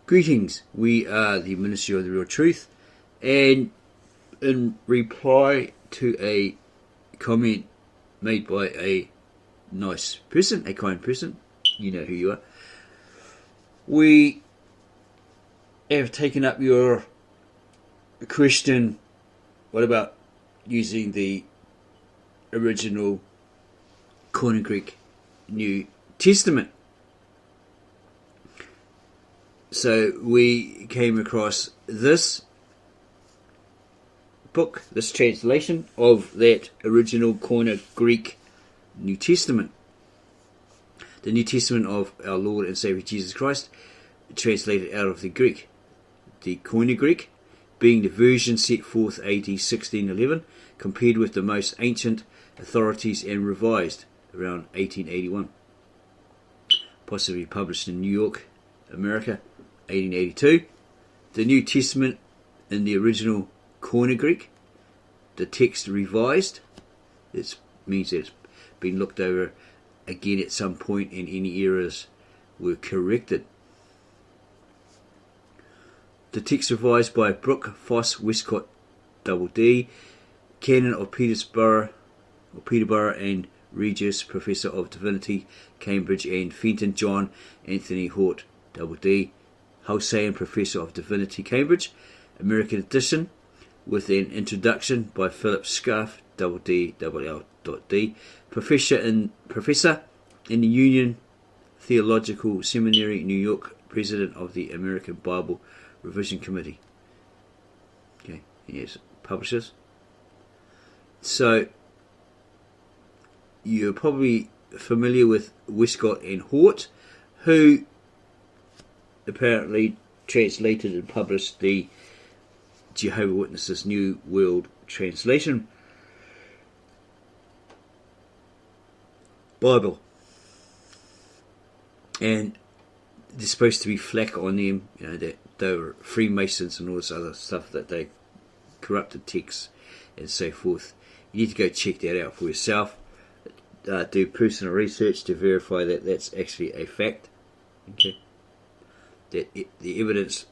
Greetings, we are the Ministry of the Real Truth, and in reply to a comment made by a nice person, a kind person, you know who you are, we have taken up your question, what about using the original Koine Greek New Testament? So we came across this book, this translation of that original Koine Greek New Testament. The New Testament of our Lord and Saviour Jesus Christ, translated out of the Greek. The Koine Greek, being the version set forth AD 1611, compared with the most ancient authorities and revised around 1881. Possibly published in New York, America, 1882. The New Testament in the original Koine Greek, the text revised. It means that it's been looked over again at some point and any errors were corrected. The text revised by Brooke Foss Westcott F.J.A, Canon of Peterborough and Regius Professor of Divinity, Cambridge, and Fenton John Anthony Hort F.J.A, Haussaian Professor of Divinity, Cambridge, American edition, with an introduction by Philip Scarf, D. Professor in the Union Theological Seminary, New York, President of the American Bible Revision Committee. Okay, yes, publishers. So, you're probably familiar with Westcott and Hort, who apparently translated and published the Jehovah's Witnesses New World Translation Bible. And there's supposed to be flack on them, you know, that they were Freemasons and all this other stuff, that they corrupted texts and so forth. You need to go check that out for yourself. Do personal research to verify that that's actually a fact. Okay, that the evidence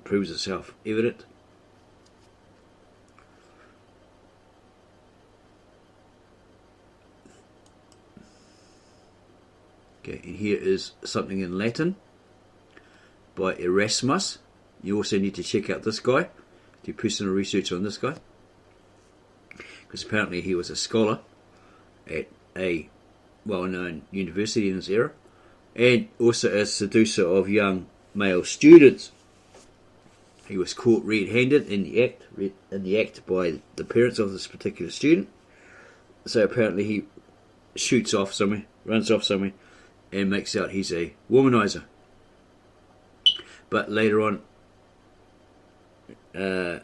proves itself evident. Okay, and here is something in Latin by Erasmus. You also need to check out this guy, do personal research on this guy, because apparently he was a scholar at a well-known university in his era, and also a seducer of young male students. He was caught red-handed in the act by the parents of this particular student. So apparently he shoots off somewhere, runs off somewhere, and makes out he's a womanizer. But later on, in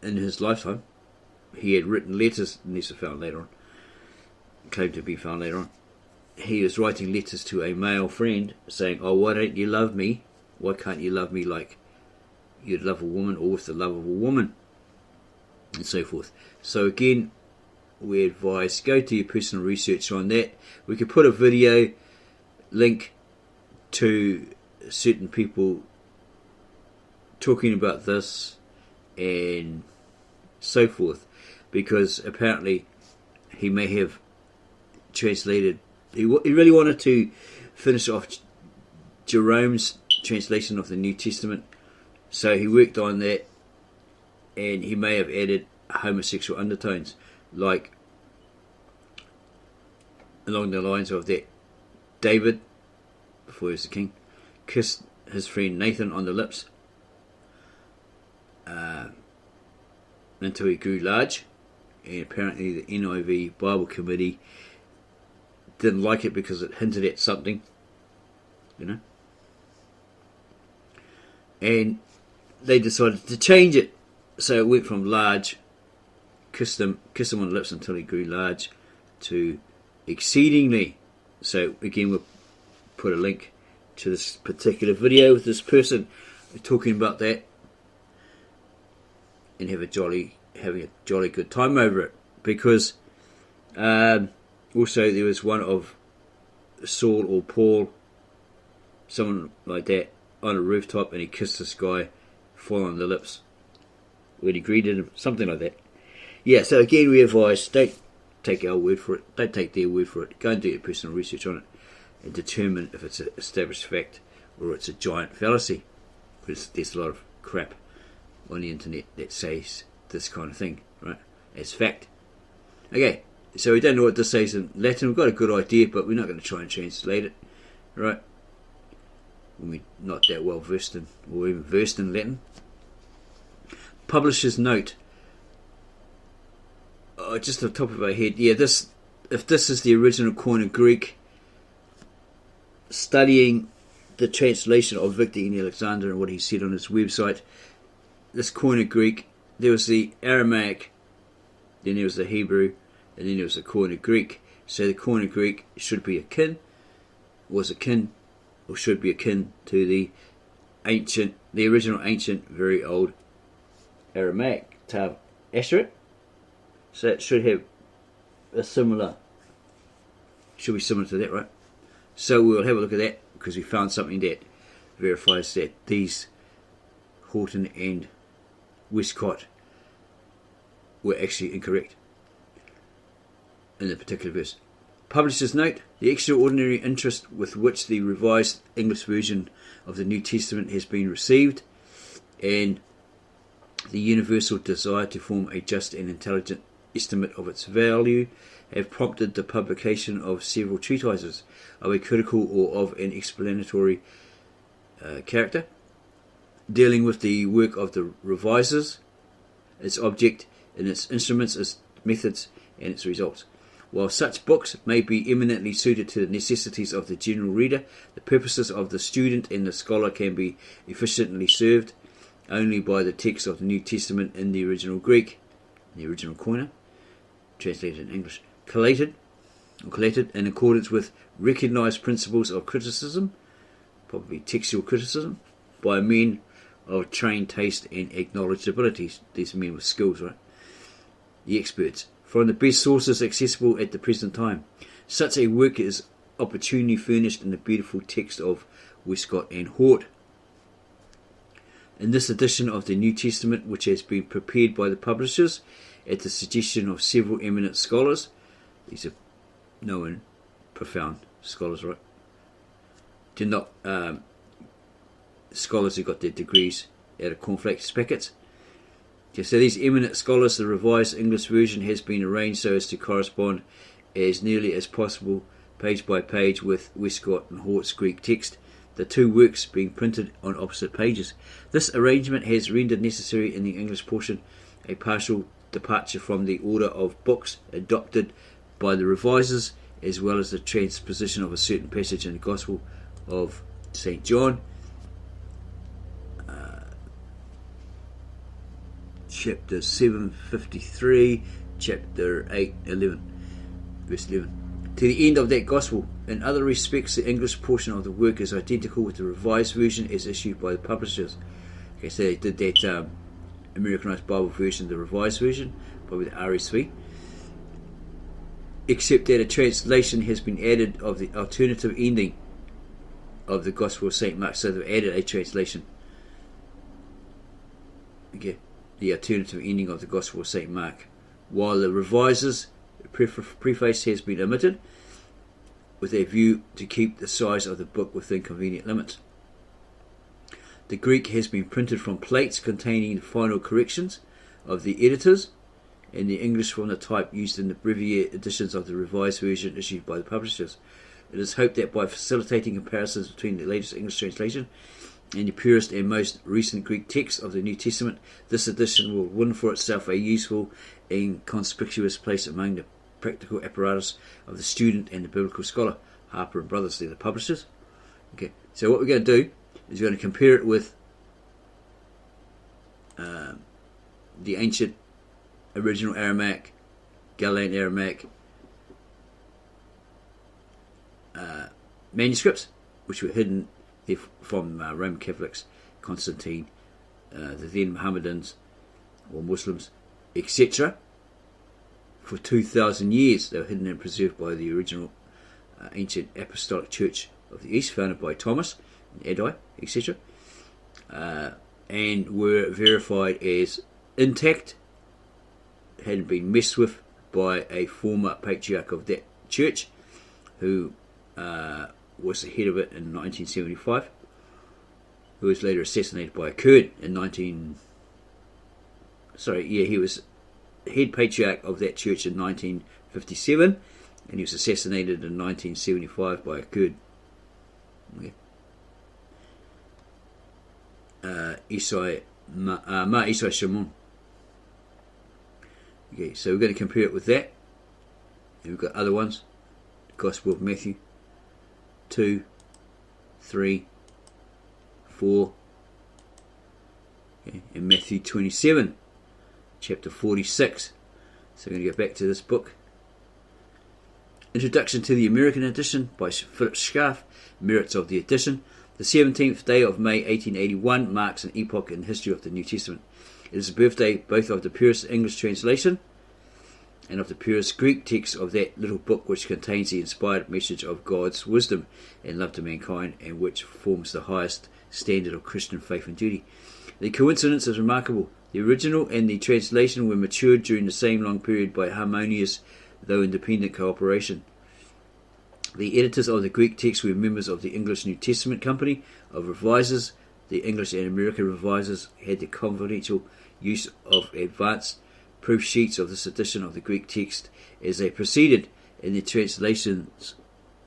his lifetime, he had written letters, and these are found later on, claimed to be found later on. He was writing letters to a male friend saying, "Oh, why don't you love me? Why can't you love me like you'd love a woman, or with the love of a woman?" And so forth. So again, we advise, go do your personal research on that. We could put a video link to certain people talking about this and so forth, because apparently he may have translated, he really wanted to finish off Jerome's translation of the New Testament, so he worked on that, and he may have added homosexual undertones, like along the lines of that David, before he was the king, kissed his friend Nathan on the lips until he grew large. And apparently the NIV Bible Committee didn't like it because it hinted at something, you know, and they decided to change it. So it went from large, kissed him on the lips until he grew large, to exceedingly. So again, we'll put a link to this particular video with this person talking about that, and having a jolly good time over it. Because also there was one of Saul or Paul, someone like that, on a rooftop and he kissed this guy, full on the lips, when he greeted him, something like that. Yeah, so again we advise, don't take our word for it, don't take their word for it, go and do your personal research on it and determine if it's an established fact or it's a giant fallacy, because there's a lot of crap on the internet that says this kind of thing, right, as fact. Okay, so we don't know what this says in Latin. We've got a good idea, but we're not going to try and translate it, right, when we're not that well versed in, or even versed in Latin. Publisher's note. Just off the top of our head, yeah, if this is the original Koine Greek, studying the translation of Victor N. Alexander and what he said on his website, this Koine Greek, there was the Aramaic, then there was the Hebrew, and then there was the Koine Greek. So the Koine Greek should be akin, was akin, or should be akin to the original ancient, very old Aramaic, Tav Asheret. So it should have a similar, should be similar to that, right? So we'll have a look at that, because we found something that verifies that these Hort and Westcott were actually incorrect in the particular verse. Publisher's note. The extraordinary interest with which the revised English version of the New Testament has been received, and the universal desire to form a just and intelligent estimate of its value, have prompted the publication of several treatises of a critical or of an explanatory character, dealing with the work of the revisers, its object, and its instruments, its methods, and its results. While such books may be eminently suited to the necessities of the general reader, the purposes of the student and the scholar can be efficiently served only by the text of the New Testament in the original Greek, the original Koine, translated in English, collated in accordance with recognised principles of criticism, probably textual criticism, by men of trained taste and acknowledged abilities. These men with skills, right? The experts, from the best sources accessible at the present time. Such a work is opportunely furnished in the beautiful text of Westcott and Hort. In this edition of the New Testament, which has been prepared by the publishers at the suggestion of several eminent scholars, these are known, profound scholars, right? They're not scholars who got their degrees out of cornflakes packets. Okay, so these eminent scholars, the revised English version has been arranged so as to correspond as nearly as possible, page by page, with Westcott and Hort's Greek text, the two works being printed on opposite pages. This arrangement has rendered necessary in the English portion a partial departure from the order of books adopted by the revisers, as well as the transposition of a certain passage in the Gospel of St. John, chapter 7:53, chapter 8:11, verse 11. To the end of that Gospel. In other respects, the English portion of the work is identical with the revised version as issued by the publishers. Okay, so they did that Americanized Bible version, the revised version, probably the RSV, except that a translation has been added of the alternative ending of the Gospel of St. Mark. So they've added a translation. Okay, the alternative ending of the Gospel of St. Mark, while the revisers' preface has been omitted, with a view to keep the size of the book within convenient limits. The Greek has been printed from plates containing the final corrections of the editors, and the English from the type used in the breviary editions of the revised version issued by the publishers. It is hoped that by facilitating comparisons between the latest English translation and the purest and most recent Greek text of the New Testament, this edition will win for itself a useful and conspicuous place among the practical apparatus of the student and the biblical scholar. Harper and Brothers, they're the publishers. Okay, so what we're going to do is we're going to compare it with the ancient original Aramaic, Galilean-Aramaic manuscripts, which were hidden from Roman Catholics, Constantine, the then Mohammedans or Muslims, etc. For 2,000 years they were hidden and preserved by the original ancient apostolic church of the East, founded by Thomas Edai, etc., and were verified as intact, hadn't been messed with by a former patriarch of that church, who was the head of it in 1975, who was later assassinated by a Kurd in he was head patriarch of that church in 1957, and he was assassinated in 1975 by a Kurd. Okay. Isai Shimon. Okay, so we're going to compare it with that. And we've got other ones. The Gospel of Matthew 2, 3, 4, okay, and Matthew 27, chapter 46. So we're going to go back to this book. Introduction to the American edition by Philip Schaff. Merits of the edition. The 17th day of May 1881 marks an epoch in the history of the New Testament. It is the birthday both of the purest English translation and of the purest Greek text of that little book which contains the inspired message of God's wisdom and love to mankind, and which forms the highest standard of Christian faith and duty. The coincidence is remarkable. The original and the translation were matured during the same long period by harmonious, though independent, cooperation. The editors of the Greek text were members of the English New Testament Company of Revisers. The English and American revisers had the confidential use of advanced proof sheets of this edition of the Greek text as they proceeded, and the translations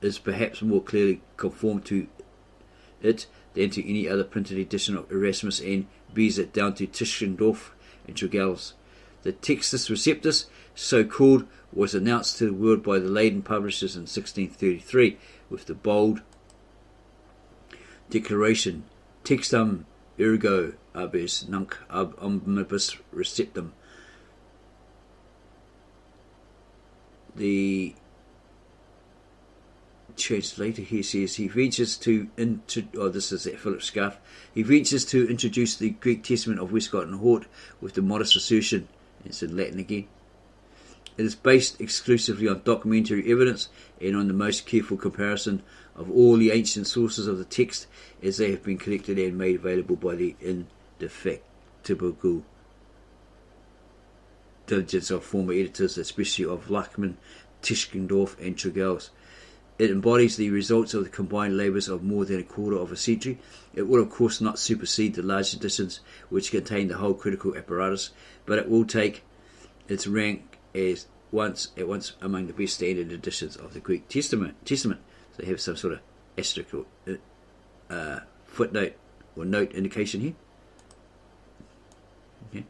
is perhaps more clearly conformed to it than to any other printed edition of Erasmus, and bears it down to Tischendorf and Tregelles. The Textus Receptus, so called, was announced to the world by the Leyden publishers in 1633 with the bold declaration, Textum ergo abes nunc ab omnibus receptum. The translator here says he ventures to this is Philip Schaff. He ventures to introduce the Greek Testament of Westcott and Hort with the modest assertion, it's in Latin again, it is based exclusively on documentary evidence and on the most careful comparison of all the ancient sources of the text as they have been collected and made available by the indefatigable diligence of former editors, especially of Lachmann, Tischendorf and Tregelles. It embodies the results of the combined labours of more than a quarter of a century. It will of course not supersede the large editions which contain the whole critical apparatus, but it will take its rank as at once among the best standard editions of the Greek Testament. So they have some sort of asterisk or footnote or note indication here. Okay.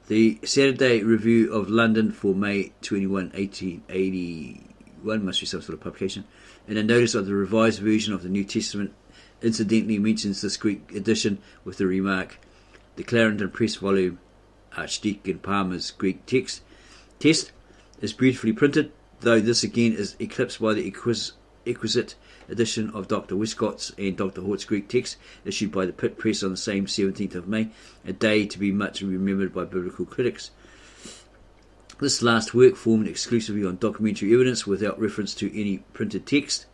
The Saturday Review of London for May 21, 1881 must be some sort of publication. And a notice of the revised version of the New Testament incidentally mentions this Greek edition with the remark, the Clarendon Press volume Archdeacon Palmer's Greek test is beautifully printed, though this again is eclipsed by the exquisite edition of Dr. Westcott's and Dr. Hort's Greek text, issued by the Pitt Press on the same 17th of May, a day to be much remembered by biblical critics. This last work, formed exclusively on documentary evidence without reference to any printed text,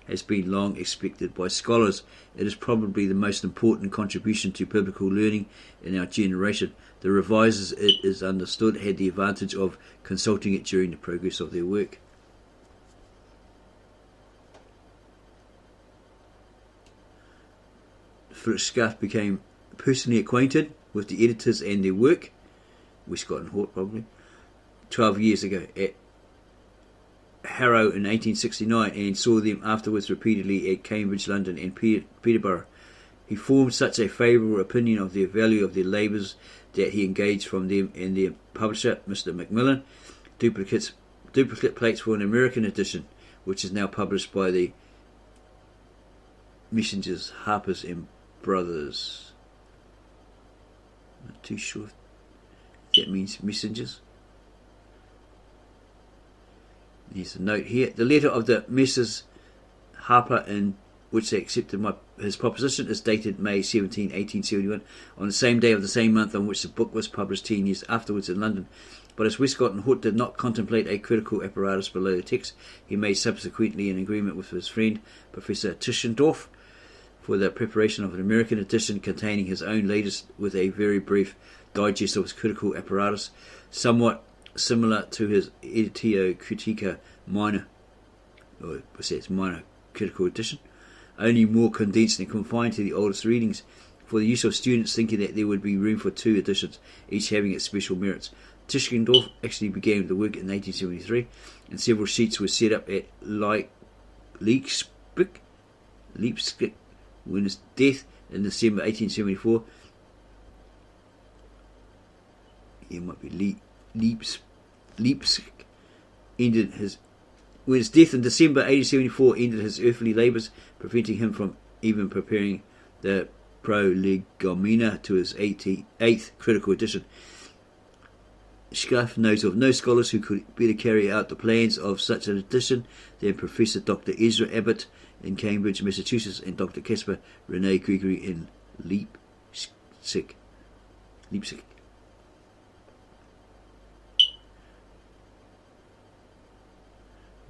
has been long expected by scholars. It is probably the most important contribution to biblical learning in our generation. The revisers, it is understood, had the advantage of consulting it during the progress of their work. Philip Schaff became personally acquainted with the editors and their work, Westcott and Hort probably, 12 years ago at Harrow in 1869, and saw them afterwards repeatedly at Cambridge, London and Peterborough. He formed such a favourable opinion of the value of their labours that he engaged from them and their publisher, Mr. Macmillan, duplicate plates for an American edition, which is now published by the Messengers, Harpers and Brothers. Not too sure if that means Messengers. There's a note here. The letter of the Messrs. Harper in which they accepted his proposition is dated May 17, 1871, on the same day of the same month on which the book was published 10 years afterwards in London. But as Westcott and Hort did not contemplate a critical apparatus below the text, he made subsequently an agreement with his friend Professor Tischendorf for the preparation of an American edition containing his own latest with a very brief digest of his critical apparatus, somewhat similar to his Editio Critica Minor, or it says minor critical edition, only more condensed and confined to the oldest readings, for the use of students thinking that there would be room for two editions, each having its special merits. Tischendorf actually began the work in 1873, and several sheets were set up at Leipzig when his death in December 1874. It might be Leipzig ended his. When his death in December 1874 ended his earthly labours, preventing him from even preparing the Prolegomena to his eighth critical edition. Schaff knows of no scholars who could better carry out the plans of such an edition than Professor Dr. Ezra Abbott in Cambridge, Massachusetts, and Dr. Caspar Rene Gregory in Leipzig.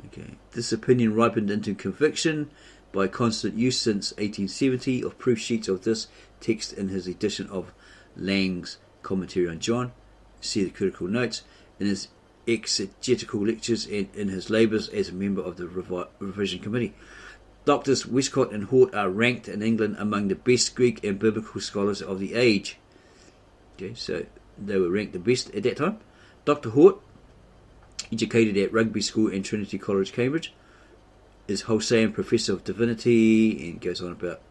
Okay. This opinion ripened into conviction by constant use since 1870 of proof sheets of this text in his edition of Lang's Commentary on John. See the critical notes in his exegetical lectures and in his labours as a member of the revision committee. Doctors Westcott and Hort are ranked in England among the best Greek and biblical scholars of the age. Okay, so they were ranked the best at that time. Dr. Hort, educated at Rugby School and Trinity College, Cambridge, is Hossein Professor of Divinity, and goes on about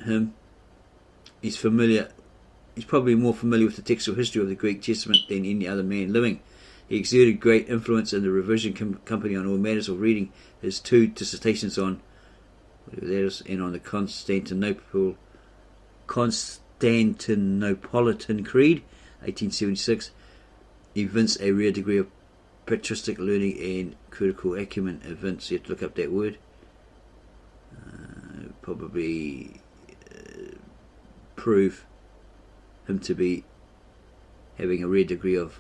him. He's probably more familiar with the textual history of the Greek Testament than any other man living. He exerted great influence in the revision company on all matters of reading. His two dissertations on whatever that is, and on the Constantinopolitan Creed, 1876, evince a rare degree of patristic learning and critical acumen. Evince, you have to look up that word. Probably prove him to be having a rare degree of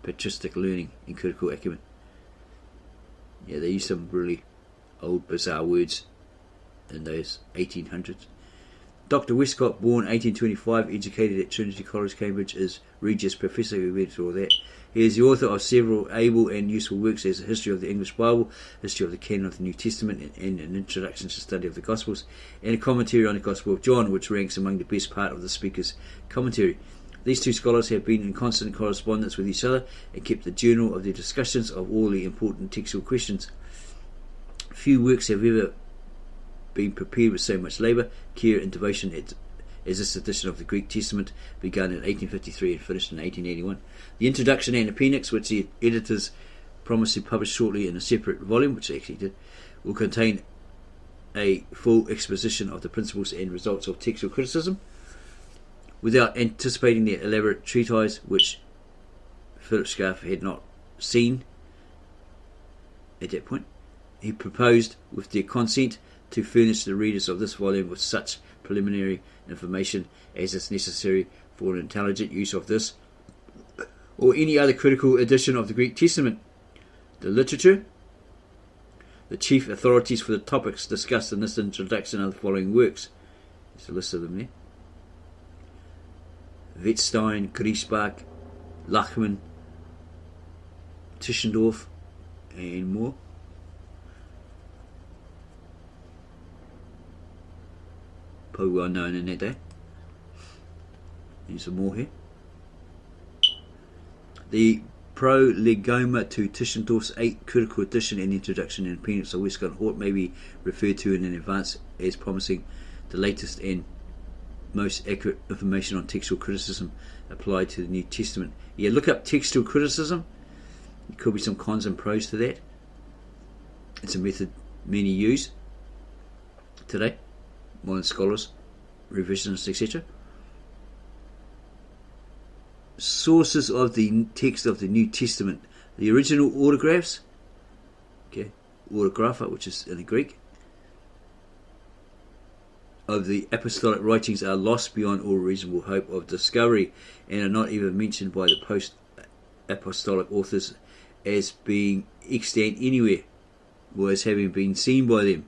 patristic learning and critical acumen. Yeah, they use some really old, bizarre words in those 1800s. Dr. Westcott, born 1825, educated at Trinity College, Cambridge, is Regius Professor. We read through all that. He is the author of several able and useful works as a history of the English Bible, history of the canon of the New Testament, and an introduction to the study of the Gospels, and a commentary on the Gospel of John, which ranks among the best part of the speaker's commentary. These two scholars have been in constant correspondence with each other and kept a journal of their discussions of all the important textual questions. Few works have ever been prepared with so much labour, care and devotion as this edition of the Greek Testament, begun in 1853 and finished in 1881. The introduction and appendix, which the editors promised to publish shortly in a separate volume, which they actually did, will contain a full exposition of the principles and results of textual criticism. Without anticipating the elaborate treatise which Philip Schaff had not seen at that point, he proposed, with their consent, to furnish the readers of this volume with such preliminary information as is necessary for an intelligent use of this or any other critical edition of the Greek Testament. The literature, the chief authorities for the topics discussed in this introduction are the following works. There's a list of them there. Wettstein, Griesbach, Lachmann, Tischendorf, and more. Probably well known in that day. There's some more here. The Prolegomena to Tischendorf's 8th critical edition and introduction and appendix of Westcott Hort may be referred to in advance as promising the latest and most accurate information on textual criticism applied to the New Testament. Yeah, look up textual criticism. There could be some cons and pros to that. It's a method many use today, modern scholars, revisionists, etc. Sources of the text of the New Testament: the original autographs, okay, autographa, which is in the Greek, of the apostolic writings are lost beyond all reasonable hope of discovery, and are not even mentioned by the post-apostolic authors as being extant anywhere, or as having been seen by them.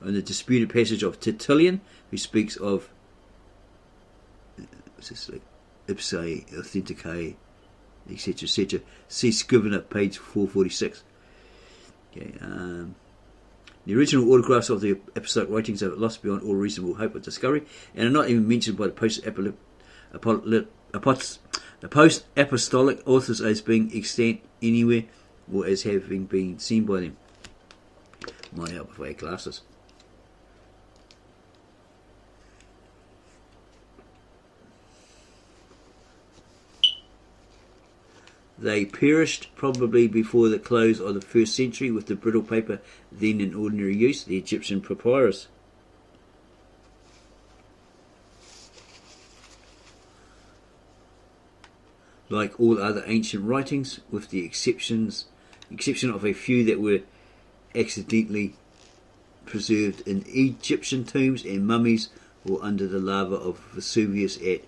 on the disputed passage of Tertullian, who speaks of ipsae authenticae, etc., etc. See Scrivener at page 446. Okay, the original autographs of the apostolic writings are lost beyond all reasonable hope of discovery, and are not even mentioned by the post-apostolic authors as being extant anywhere, or as having been seen by them. Might help if I had glasses. They perished probably before the close of the 1st century with the brittle paper then in ordinary use, the Egyptian papyrus. Like all other ancient writings, with the exception of a few that were accidentally preserved in Egyptian tombs and mummies, or under the lava of Vesuvius at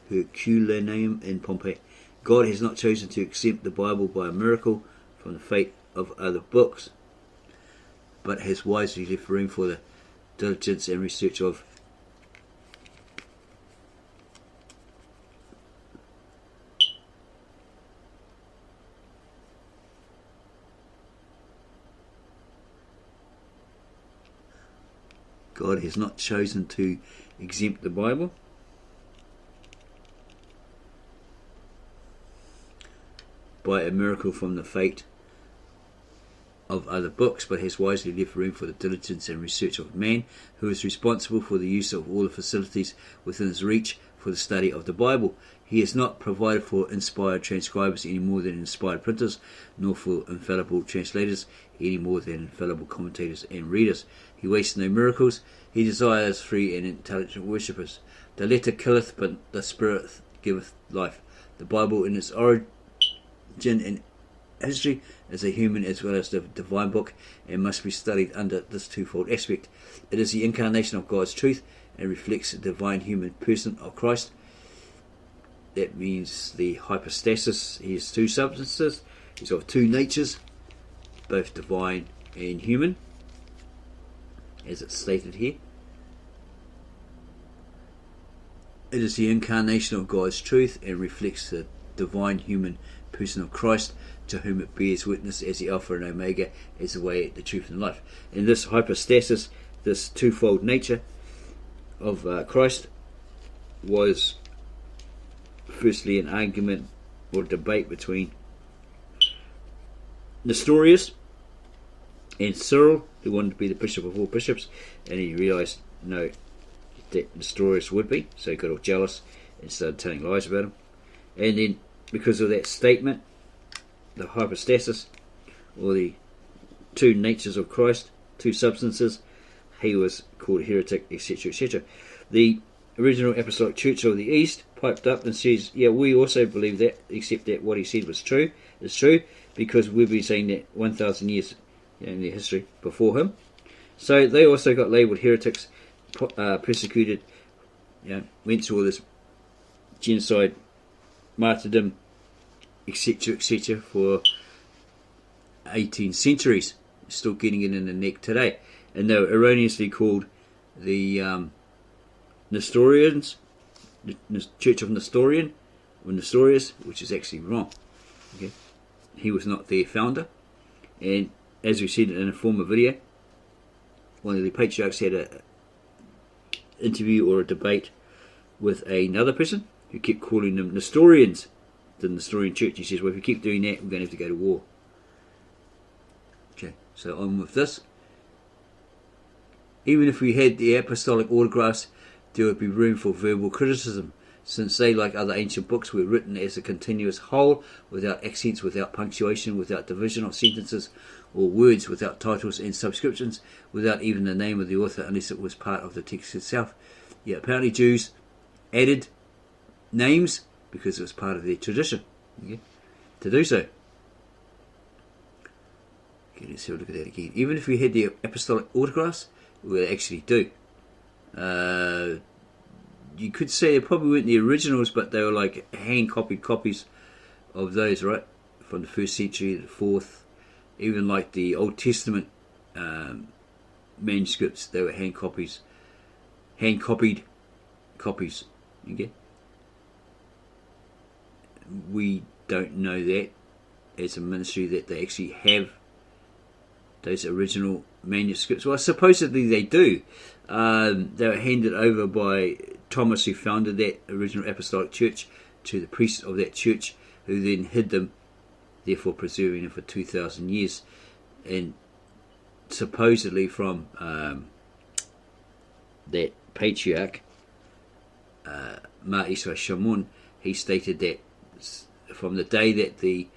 Herculaneum in Pompeii, God has not chosen to exempt the Bible by a miracle from the fate of other books, but has wisely left room for the diligence and research of God has not chosen to exempt the Bible by a miracle from the fate of other books, but has wisely left room for the diligence and research of man, who is responsible for the use of all the facilities within his reach for the study of the Bible. He has not provided for inspired transcribers any more than inspired printers, nor for infallible translators any more than infallible commentators and readers. He wastes no miracles. He desires free and intelligent worshippers. The letter killeth, but the Spirit giveth life. The Bible in its origin and history is a human as well as the divine book, and must be studied under this twofold aspect. It is the incarnation of God's truth and reflects the divine human person of Christ. That means the hypostasis. He is two substances. He's of two natures, both divine and human, as it's stated here. It is the incarnation of God's truth and reflects the divine human person of Christ, to whom it bears witness as the Alpha and Omega, as the way, the truth and life. In this hypostasis, this twofold nature of Christ, was firstly an argument or debate between Nestorius and Cyril, who wanted to be the bishop of all bishops, and he realised no, that Nestorius would be, so he got all jealous and started telling lies about him. And then, because of that statement, the hypostasis, or the two natures of Christ, two substances, he was called a heretic, etc., etc. The original Apostolic Church of the East piped up and says, yeah, we also believe that, except that what he said was true. It's true, because we've been saying that 1,000 years in their history before him. So they also got labelled heretics, persecuted, went through all this genocide, martyrdom, etc., etc., for 18 centuries, still getting it in the neck today. And they were erroneously called the Nestorians, the Church of Nestorian, or Nestorius, which is actually wrong. Okay, he was not their founder, and as we said in a former video, one of the patriarchs had an interview or a debate with another person who kept calling them Nestorians, the Nestorian Church. He says, well, if we keep doing that, we're going to have to go to war. Okay, so on with this. Even if we had the apostolic autographs, there would be room for verbal criticism, since they, like other ancient books, were written as a continuous whole, without accents, without punctuation, without division of sentences or words, without titles and subscriptions, without even the name of the author, unless it was part of the text itself. Yeah, apparently Jews added names because it was part of their tradition, okay, to do so. Okay, let's have a look at that again. Even if we had the apostolic autographs, we actually do. You could say they probably weren't the originals, but they were like hand-copied copies of those, right? From the 1st century to the 4th. Even like the Old Testament manuscripts. They were hand copied copies. Okay, we don't know that as a ministry that they actually have those original manuscripts. Well, supposedly they do. They were handed over by Thomas, who founded that original apostolic church, to the priests of that church, who then hid them, therefore preserving them for 2,000 years. And supposedly from that patriarch, Ma Isa Shamun, he stated that from the day that the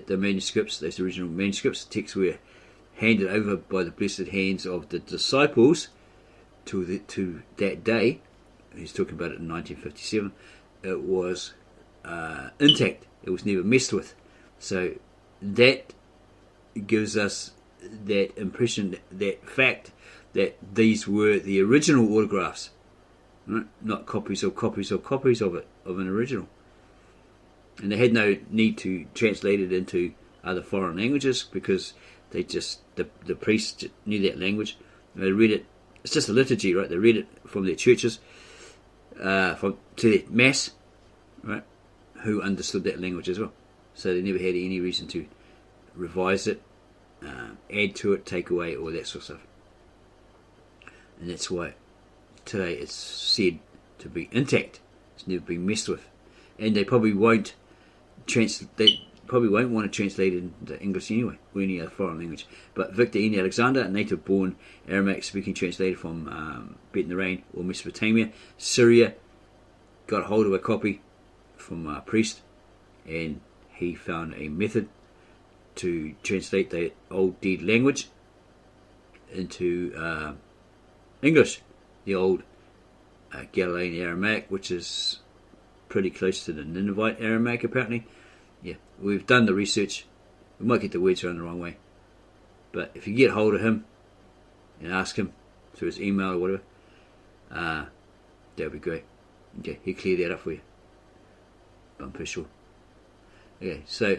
manuscripts, those original manuscripts, the texts were handed over by the blessed hands of the disciples to that day, he's talking about it in 1957, it was intact. It was never messed with. So that gives us that impression, that fact, that these were the original autographs, right? Not copies of it, of an original. And they had no need to translate it into other foreign languages, because they just, the priests knew that language. They read it. It's just a liturgy, right? They read it from their churches, to their mass, right? Who understood that language as well. So they never had any reason to revise it, add to it, take away, all that sort of stuff. And that's why today it's said to be intact. It's never been messed with. And they probably won't want to translate it into English anyway, or any other foreign language. But Victor N. Alexander, a native-born Aramaic-speaking translator from Bet Narain, or Mesopotamia, Syria, got hold of a copy from a priest, and he found a method to translate the old dead language into English, the old Galilean-Aramaic, which is pretty close to the Ninevite Aramaic, apparently. Yeah, we've done the research. We might get the words around the wrong way, but if you get hold of him and ask him through his email or whatever, that would be great. Okay, he'll clear that up for you. I'm pretty sure. Okay, so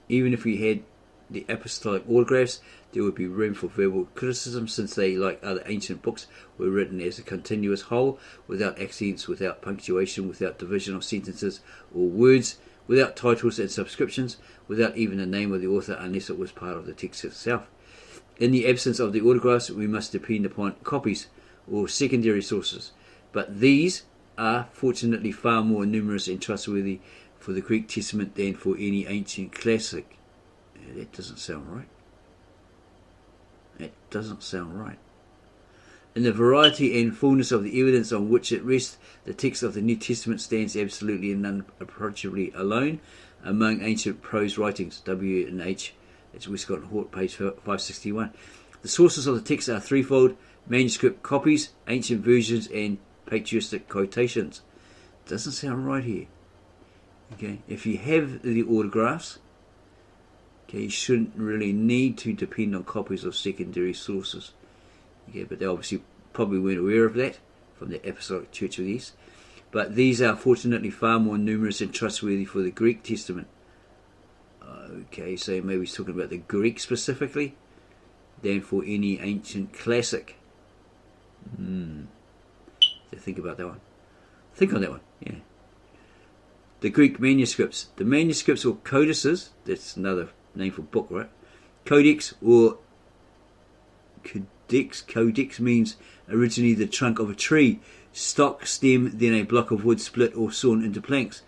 even if we had the apostolic autographs, there would be room for verbal criticism, since they, like other ancient books, were written as a continuous whole, without accents, without punctuation, without division of sentences or words, without titles and subscriptions, without even the name of the author, unless it was part of the text itself. In the absence of the autographs, we must depend upon copies or secondary sources, but these are fortunately far more numerous and trustworthy for the Greek Testament than for any ancient classic. That doesn't sound right. That doesn't sound right. In the variety and fullness of the evidence on which it rests, the text of the New Testament stands absolutely and unapproachably alone among ancient prose writings. W&H, it's Westcott and Hort, page 561. The sources of the text are threefold: manuscript copies, ancient versions, and patristic quotations. Doesn't sound right here. Okay, if you have the autographs, okay, you shouldn't really need to depend on copies of secondary sources. Okay, but they obviously probably weren't aware of that from the Apostolic Church of the East. But these are fortunately far more numerous and trustworthy for the Greek Testament. Okay, so maybe he's talking about the Greek specifically, than for any ancient classic. So think about that one. Think on that one, yeah. The Greek manuscripts. The manuscripts or codices, that's another name for book, right? Codex or codex. Codex means originally the trunk of a tree, stock, stem, then a block of wood split or sawn into planks,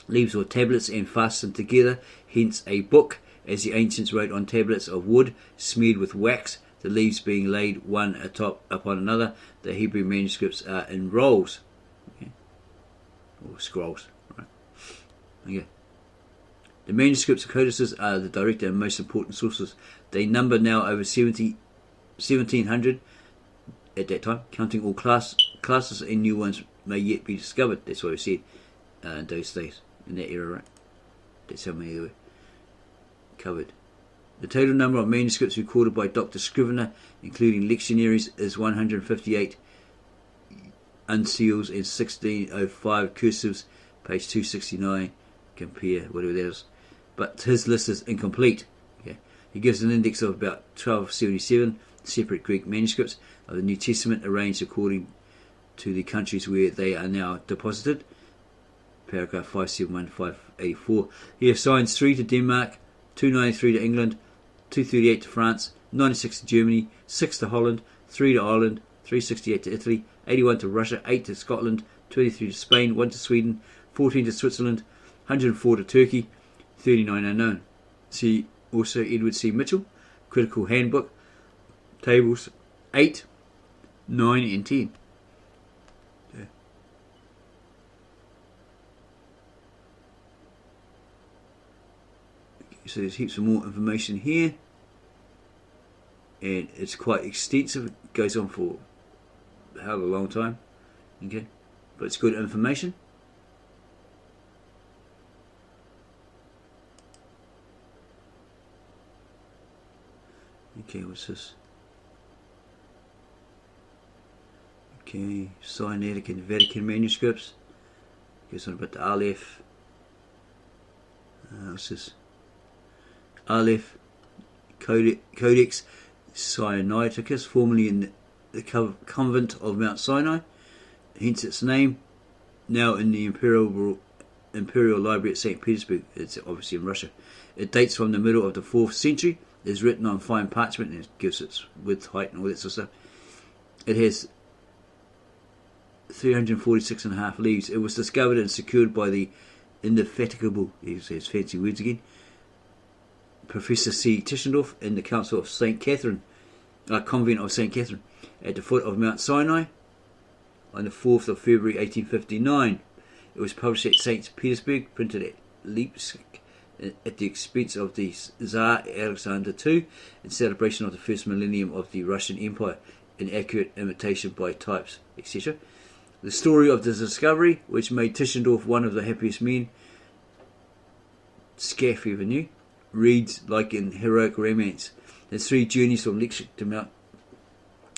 leaves or tablets and fastened together, hence a book, as the ancients wrote on tablets of wood smeared with wax, the leaves being laid one atop upon another. The Hebrew manuscripts are in rolls, okay, or scrolls, right? Okay. The manuscripts or codices are the direct and most important sources. They number now over 1,700 at that time, counting all classes, and new ones may yet be discovered. That's what we said in those days, in that era, right? That's how many there were covered. The total number of manuscripts recorded by Dr. Scrivener, including lectionaries, is 158 unseals in 1605 cursives, page 269. Compare whatever that is. But his list is incomplete. Okay. He gives an index of about 1277 separate Greek manuscripts of the New Testament arranged according to the countries where they are now deposited. Paragraph 571, 584. He assigns 3 to Denmark, 293 to England, 238 to France, 96 to Germany, 6 to Holland, 3 to Ireland, 368 to Italy, 81 to Russia, 8 to Scotland, 23 to Spain, 1 to Sweden, 14 to Switzerland, 104 to Turkey, 39 unknown. See also Edward C. Mitchell, Critical Handbook, Tables 8, 9 and 10. Okay. So there's heaps of more information here. And it's quite extensive. It goes on for a hell of a long time. Okay. But it's good information. Okay, what's this? Okay, Sinaitic and Vatican manuscripts. Goes on about the Aleph. What's this? Aleph Codex Sinaiticus, formerly in the convent of Mount Sinai, hence its name. Now in the Imperial Library at St. Petersburg. It's obviously in Russia. It dates from the middle of the 4th century. It's written on fine parchment and it gives its width, height and all that sort of stuff. It has 346.5 leaves. It was discovered and secured by the indefatigable, he says fancy words again, Professor C. Tischendorf in the Council of St. Catherine, Convent of St. Catherine, at the foot of Mount Sinai on the 4th of February 1859. It was published at St. Petersburg, printed at Leipzig at the expense of the Tsar Alexander II in celebration of the first millennium of the Russian Empire, in accurate imitation by types, etc. The story of the discovery, which made Tischendorf one of the happiest men Scaff ever knew, reads like an heroic romance. His 3 journeys from Leipzig to Mount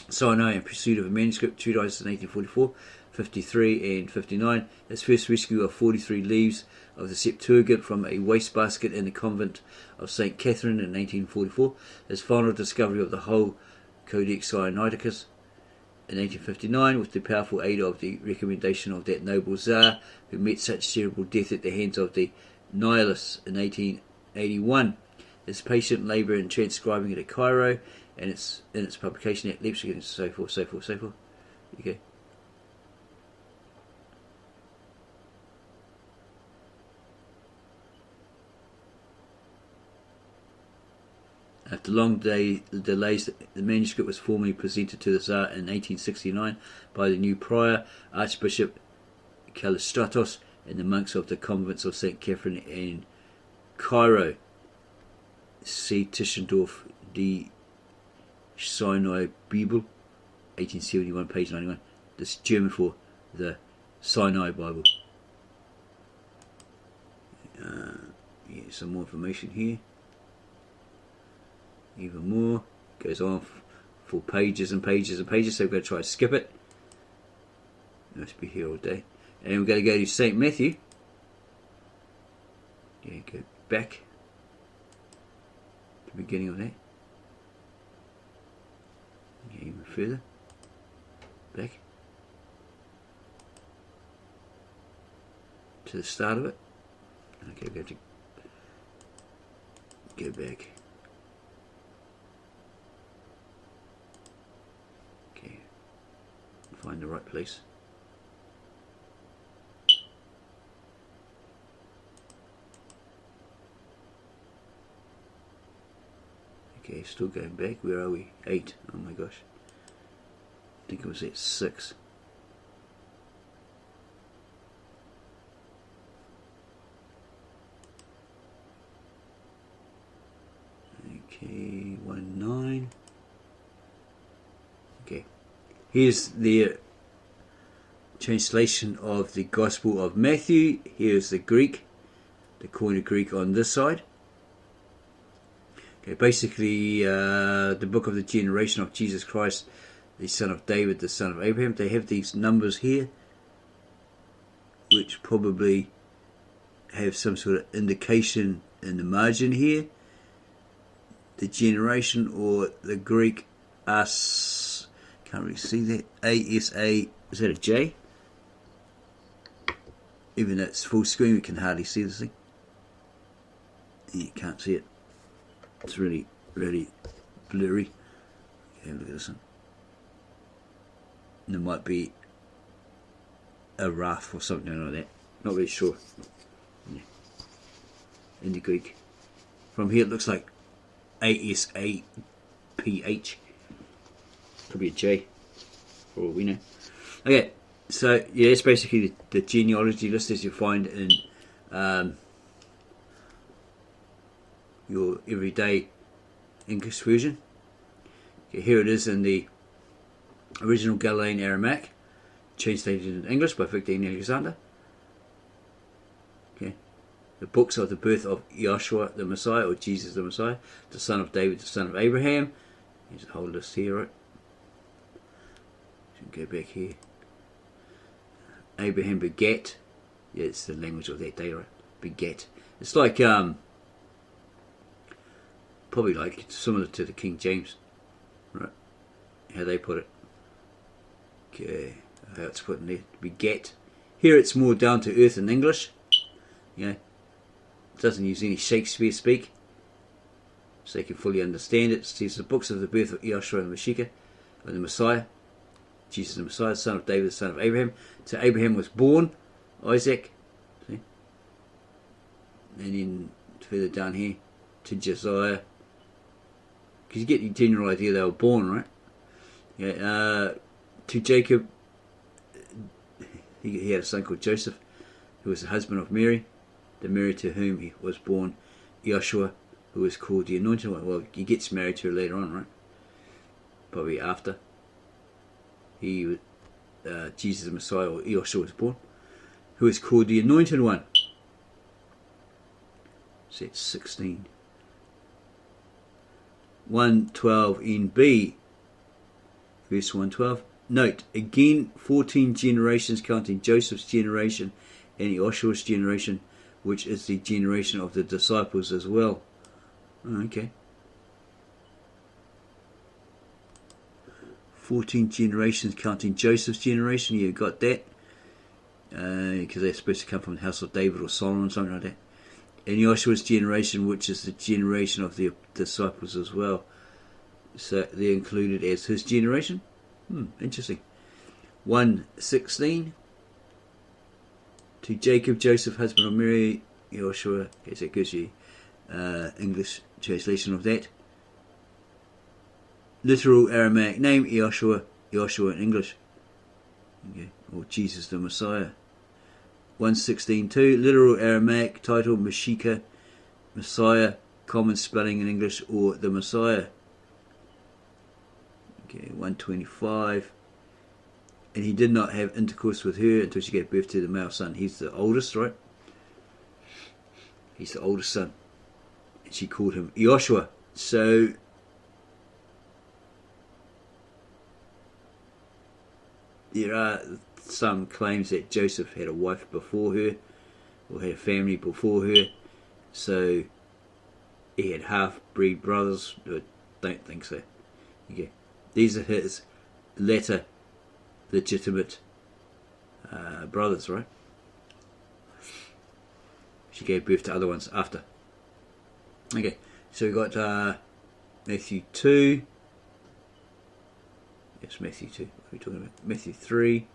Sinai in pursuit of a manuscript, treatises in 1844, 53 and 59. His first rescue of 43 leaves of the Septuagint from a wastebasket in the convent of St. Catherine in 1844. His final discovery of the whole Codex Sinaiticus in 1859, with the powerful aid of the recommendation of that noble Tsar who met such terrible death at the hands of the Nihilists in 1881. His patient labour in transcribing it at Cairo and in its publication at Leipzig and so forth, so forth, so forth. Okay. After long delays, the manuscript was formally presented to the Tsar in 1869 by the new prior, Archbishop Callistratos, and the monks of the convents of St. Catherine in Cairo. See Tischendorf, Die Sinai Bibel, 1871, page 91. This is German for the Sinai Bible. Some more information here. Even more. Goes on for pages and pages and pages, so we're going to try to skip it. Must be here all day. And we're going to go to St. Matthew. Yeah, go back to the beginning of that. Yeah, even further. Back to the start of it. Okay, we have to go back. Okay, find the right place. Okay, still going back. Where are we? 8. Oh my gosh. I think it was at 6. Okay, 1:9. Okay. Here's the translation of the Gospel of Matthew. Here's the Greek, the Koine Greek on this side. Okay, basically the book of the generation of Jesus Christ, the son of David, the son of Abraham. They have these numbers here, which probably have some sort of indication in the margin here. The generation, or the Greek as, can't really see that, ASA, is that a J? Even though it's full screen, we can hardly see this thing. You can't see it. It's really, really blurry. Okay, look at this one. And there might be a RAF or something like that. Not really sure. Yeah. In the Greek. From here it looks like ASAPH. Could be a J, for all we know. Okay, so yeah, it's basically the genealogy list as you find in your everyday English version. Okay, here it is in the original Galilean-Aramaic, translated into English by Victor Alexander. Okay, the books of the birth of Yeshua the Messiah, or Jesus the Messiah, the son of David, the son of Abraham. Here's a whole list here, right? Go back here. Abraham beget. Yeah, it's the language of that day, right? Beget. It's like probably like similar to the King James, right? How they put it. Okay, how it's put in there. Beget. Here it's more down to earth in English. Yeah, it doesn't use any Shakespeare speak, so you can fully understand it. It says the books of the birth of Yeshua and Shakka, and the Messiah. Jesus the Messiah, son of David, the son of Abraham. To Abraham was born Isaac. See? And then further down here, to Josiah. Because you get the general idea they were born, right? Yeah. To Jacob, he had a son called Joseph, who was the husband of Mary, the Mary to whom he was born Yeshua, who was called the Anointed One. Well, he gets married to her later on, right? Probably after Jesus the Messiah, or Yeshua, was born, who is called the Anointed One. So it's 16. 112 in B, verse 112. Note, again, 14 generations counting Joseph's generation and Yeshua's generation, which is the generation of the disciples as well. Okay. 14 generations counting Joseph's generation. You got that, because they're supposed to come from the house of David or Solomon, something like that. And Yeshua's generation, which is the generation of the disciples as well. So they're included as his generation. Interesting. 1:16. To Jacob, Joseph, husband of Mary, Yeshua. Okay, so it gives you English translation of that. Literal Aramaic name, Yeshua in English. Okay, or Jesus the Messiah. 1:16.2. Literal Aramaic title, Meshika, Messiah, common spelling in English, or the Messiah. Okay, 1:25. And he did not have intercourse with her until she gave birth to the male son. He's the oldest, right? He's the oldest son. And she called him Yeshua. So there are some claims that Joseph had a wife before her, or had a family before her, so he had half-breed brothers, but don't think so. Okay. These are his latter legitimate brothers, right? She gave birth to other ones after. Okay, so we got Matthew 2. Yes, Matthew 2. What are we talking about? Matthew 3.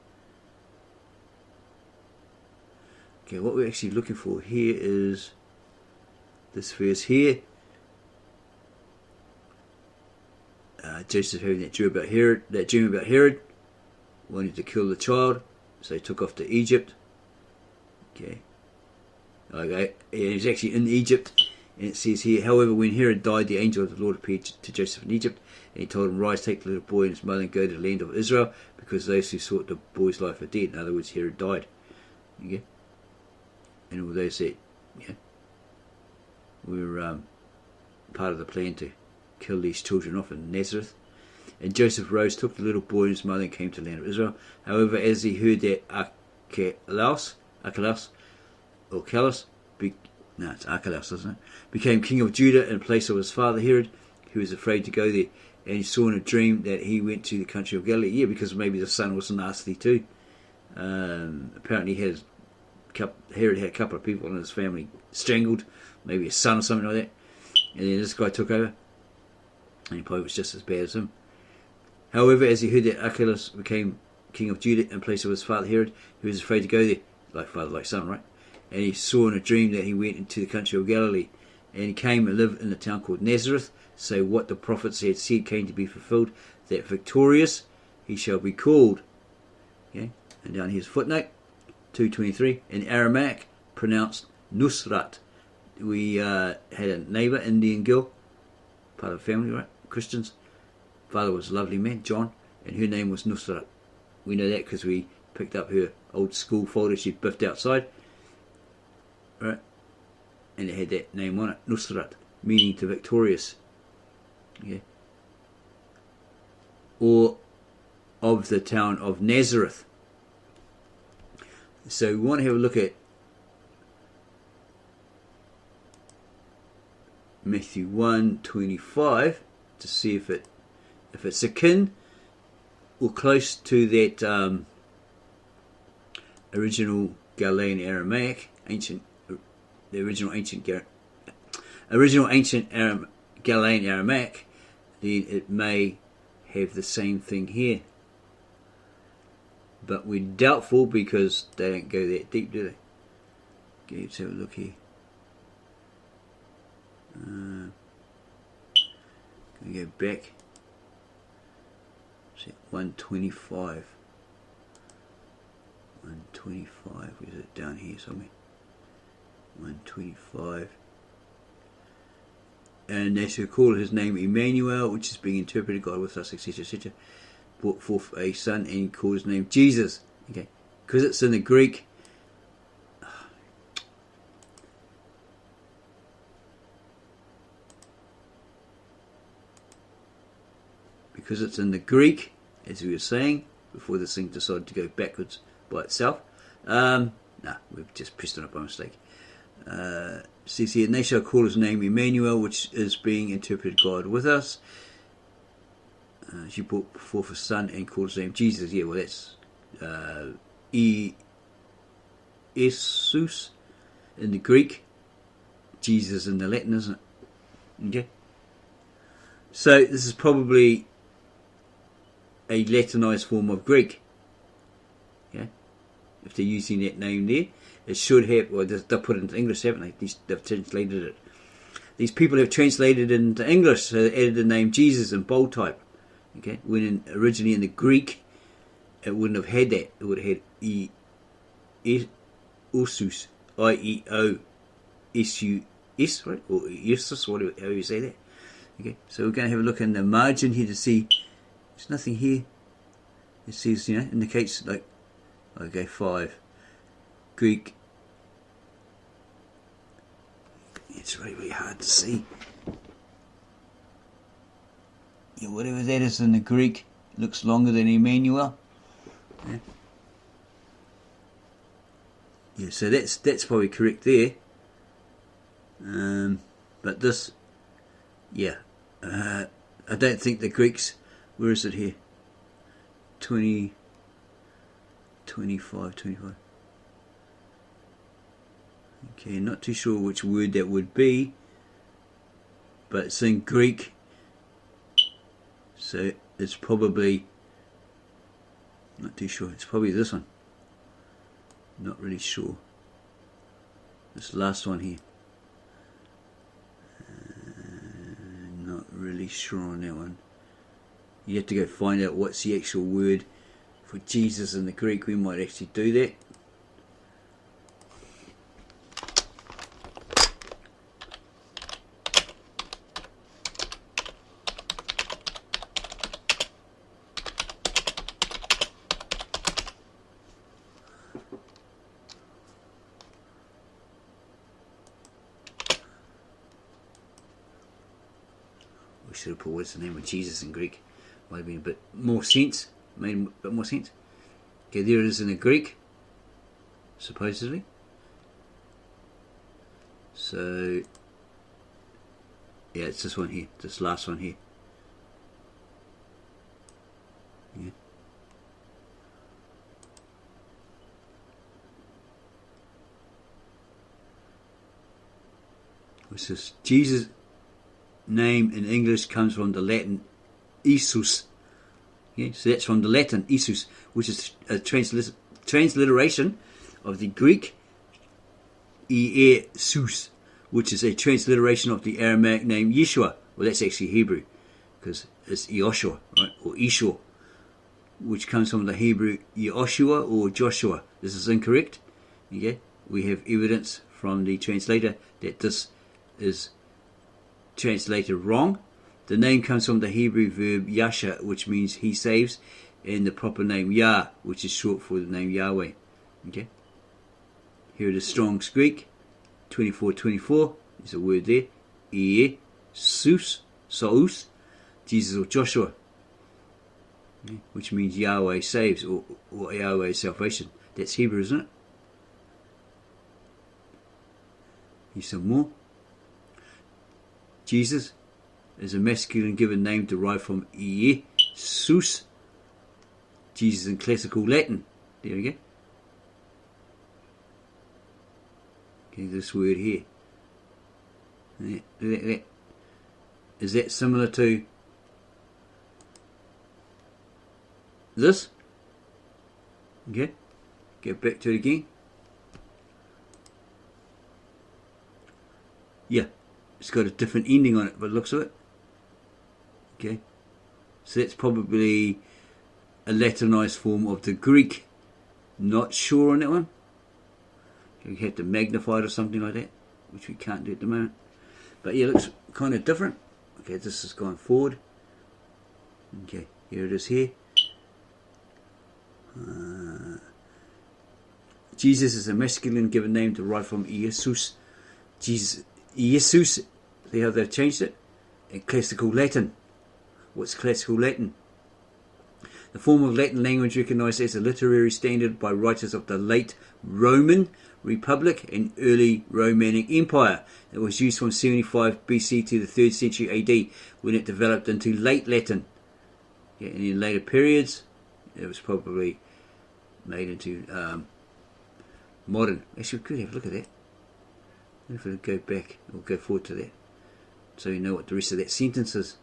Okay, what we're actually looking for here is this verse here. Joseph having that dream about Herod, wanted to kill the child, so he took off to Egypt. Okay, and he's actually in Egypt, and it says here, however, when Herod died, the angel of the Lord appeared to Joseph in Egypt, and he told him, rise, take the little boy and his mother and go to the land of Israel, because those who sought the boy's life are dead. In other words, Herod died. Okay, and all those that were part of the plan to kill these children off in Nazareth. And Joseph rose, took the little boy and his mother, and came to the land of Israel. However, as he heard that Archelaus, or Calus, it's Archelaus, isn't it? Became king of Judah in place of his father Herod, who was afraid to go there. And he saw in a dream that he went to the country of Galilee. Yeah, because maybe the son was nasty too. Apparently Herod had a couple of people in his family strangled, maybe his son or something like that. And then this guy took over, and he probably was just as bad as him. However, as he heard that Archelaus became king of Judah in place of his father Herod, he was afraid to go there, like father, like son, right? And he saw in a dream that he went into the country of Galilee, and he came and lived in a town called Nazareth. So what the prophets had said came to be fulfilled, that victorious he shall be called. Okay, and down here's footnote 223. In Aramaic, pronounced Nusrat. We had a neighbour, Indian girl, part of the family, right? Christians. Father was a lovely man, John, and her name was Nusrat. We know that because we picked up her old school folder she biffed outside, right? And it had that name on it, Nusrat, meaning to victorious. Okay. Or of the town of Nazareth. So we want to have a look at Matthew 1:25 to see if it's akin or close to that original Galilean-Aramaic, original ancient Galilean-Aramaic. Then it may have the same thing here, but we're doubtful because they don't go that deep, do they? Okay, let's have a look here. Can we go back? 125. 125. Is it down here somewhere? 125. And they shall call his name Emmanuel, which is being interpreted, God with us, etc., etc. Brought forth a son, and he called his name Jesus. Okay, because it's in the Greek. Because it's in the Greek, as we were saying, before this thing decided to go backwards by itself. We've just pressed on it by mistake. Says here, and they shall call his name Emmanuel, which is being interpreted God with us. She brought forth a son and called his name Jesus. Yeah, well that's Jesus in the Greek, Jesus in the Latin, isn't it? Okay. So this is probably a Latinized form of Greek. Yeah, if they're using that name there, it should have. Well, they'll put it into English, haven't they? They've translated it. These people have translated it into English, so they added the name Jesus in bold type. Okay, when originally in the Greek, it wouldn't have had that. It would have had Iesus, I-E-O-S-U-S, right? Or Iesus, however you say that. Okay, so we're going to have a look in the margin here to see. There's nothing here. It says, indicates like, okay, 5. Greek. It's really, really hard to see. Yeah, whatever that is in the Greek, looks longer than Emmanuel. Yeah, so that's probably correct there. But this, yeah, I don't think the Greeks. Where is it here? 20, 25. Okay, not too sure which word that would be, but it's in Greek, so it's probably, not too sure, it's probably this one. Not really sure. This last one here. Not really sure on that one. You have to go find out what's the actual word for Jesus in the Greek. We might actually do that. We should have put what's the name of Jesus in Greek. might have been a bit more sense, made a bit more sense. Okay, there it is in the Greek, supposedly. So, yeah, it's this one here, this last one here. Yeah. Which is Jesus' name in English comes from the Latin Jesus. Yeah, so that's from the Latin Jesus, which is a transliteration of the Greek Iesus, which is a transliteration of the Aramaic name Yeshua. Well, that's actually Hebrew, because it's Yoshua, right, or Ishua, which comes from the Hebrew Yehoshua or Joshua. This is incorrect. Okay, we have evidence from the translator that this is translated wrong. The name comes from the Hebrew verb yasha, which means he saves, and the proper name Yah, which is short for the name Yahweh. Okay. Here it is, Strong's Greek 2424. There's a word there. Iesus, Saus, Jesus or Joshua, okay, which means Yahweh saves, or Yahweh salvation. That's Hebrew, isn't it? Here's some more. Jesus is a masculine given name derived from Iesus, Jesus in classical Latin. There we go. Okay, this word here. Is that similar to this? Okay, get back to it again. Yeah, it's got a different ending on it by the looks of it. Okay, so that's probably a Latinized form of the Greek. Not sure on that one. You have to magnify it or something like that, which we can't do at the moment. But yeah, it looks kind of different. Okay, this has gone forward. Okay, here it is here. Jesus is a masculine given name derived from Iesus. Jesus, Iesus, see how they've changed it? In classical Latin. What's classical Latin? The form of Latin language recognized as a literary standard by writers of the late Roman Republic and early Romanic Empire. It was used from 75 BC to the 3rd century AD, when it developed into late Latin. Yeah, and in later periods, it was probably made into modern. Actually, we could have a look at that. If we go back, or go forward to that, so you know what the rest of that sentence is.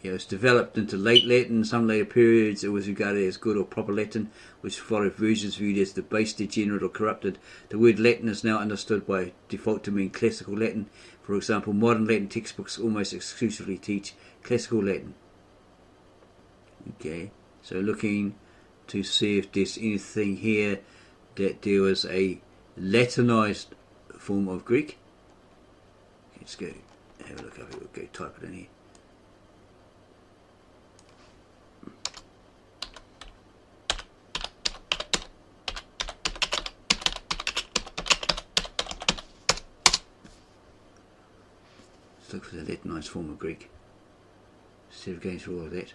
Yeah, it was developed into late Latin. Some later periods it was regarded as good or proper Latin, which followed versions viewed as debased, degenerate or corrupted. The word Latin is now understood by default to mean classical Latin. For example, modern Latin textbooks almost exclusively teach classical Latin. Okay, so looking to see if there's anything here that there was a Latinized form of Greek. Let's go have a look up here. We'll go type it in here. Let's look for the Latinized form of Greek instead of going through all of that.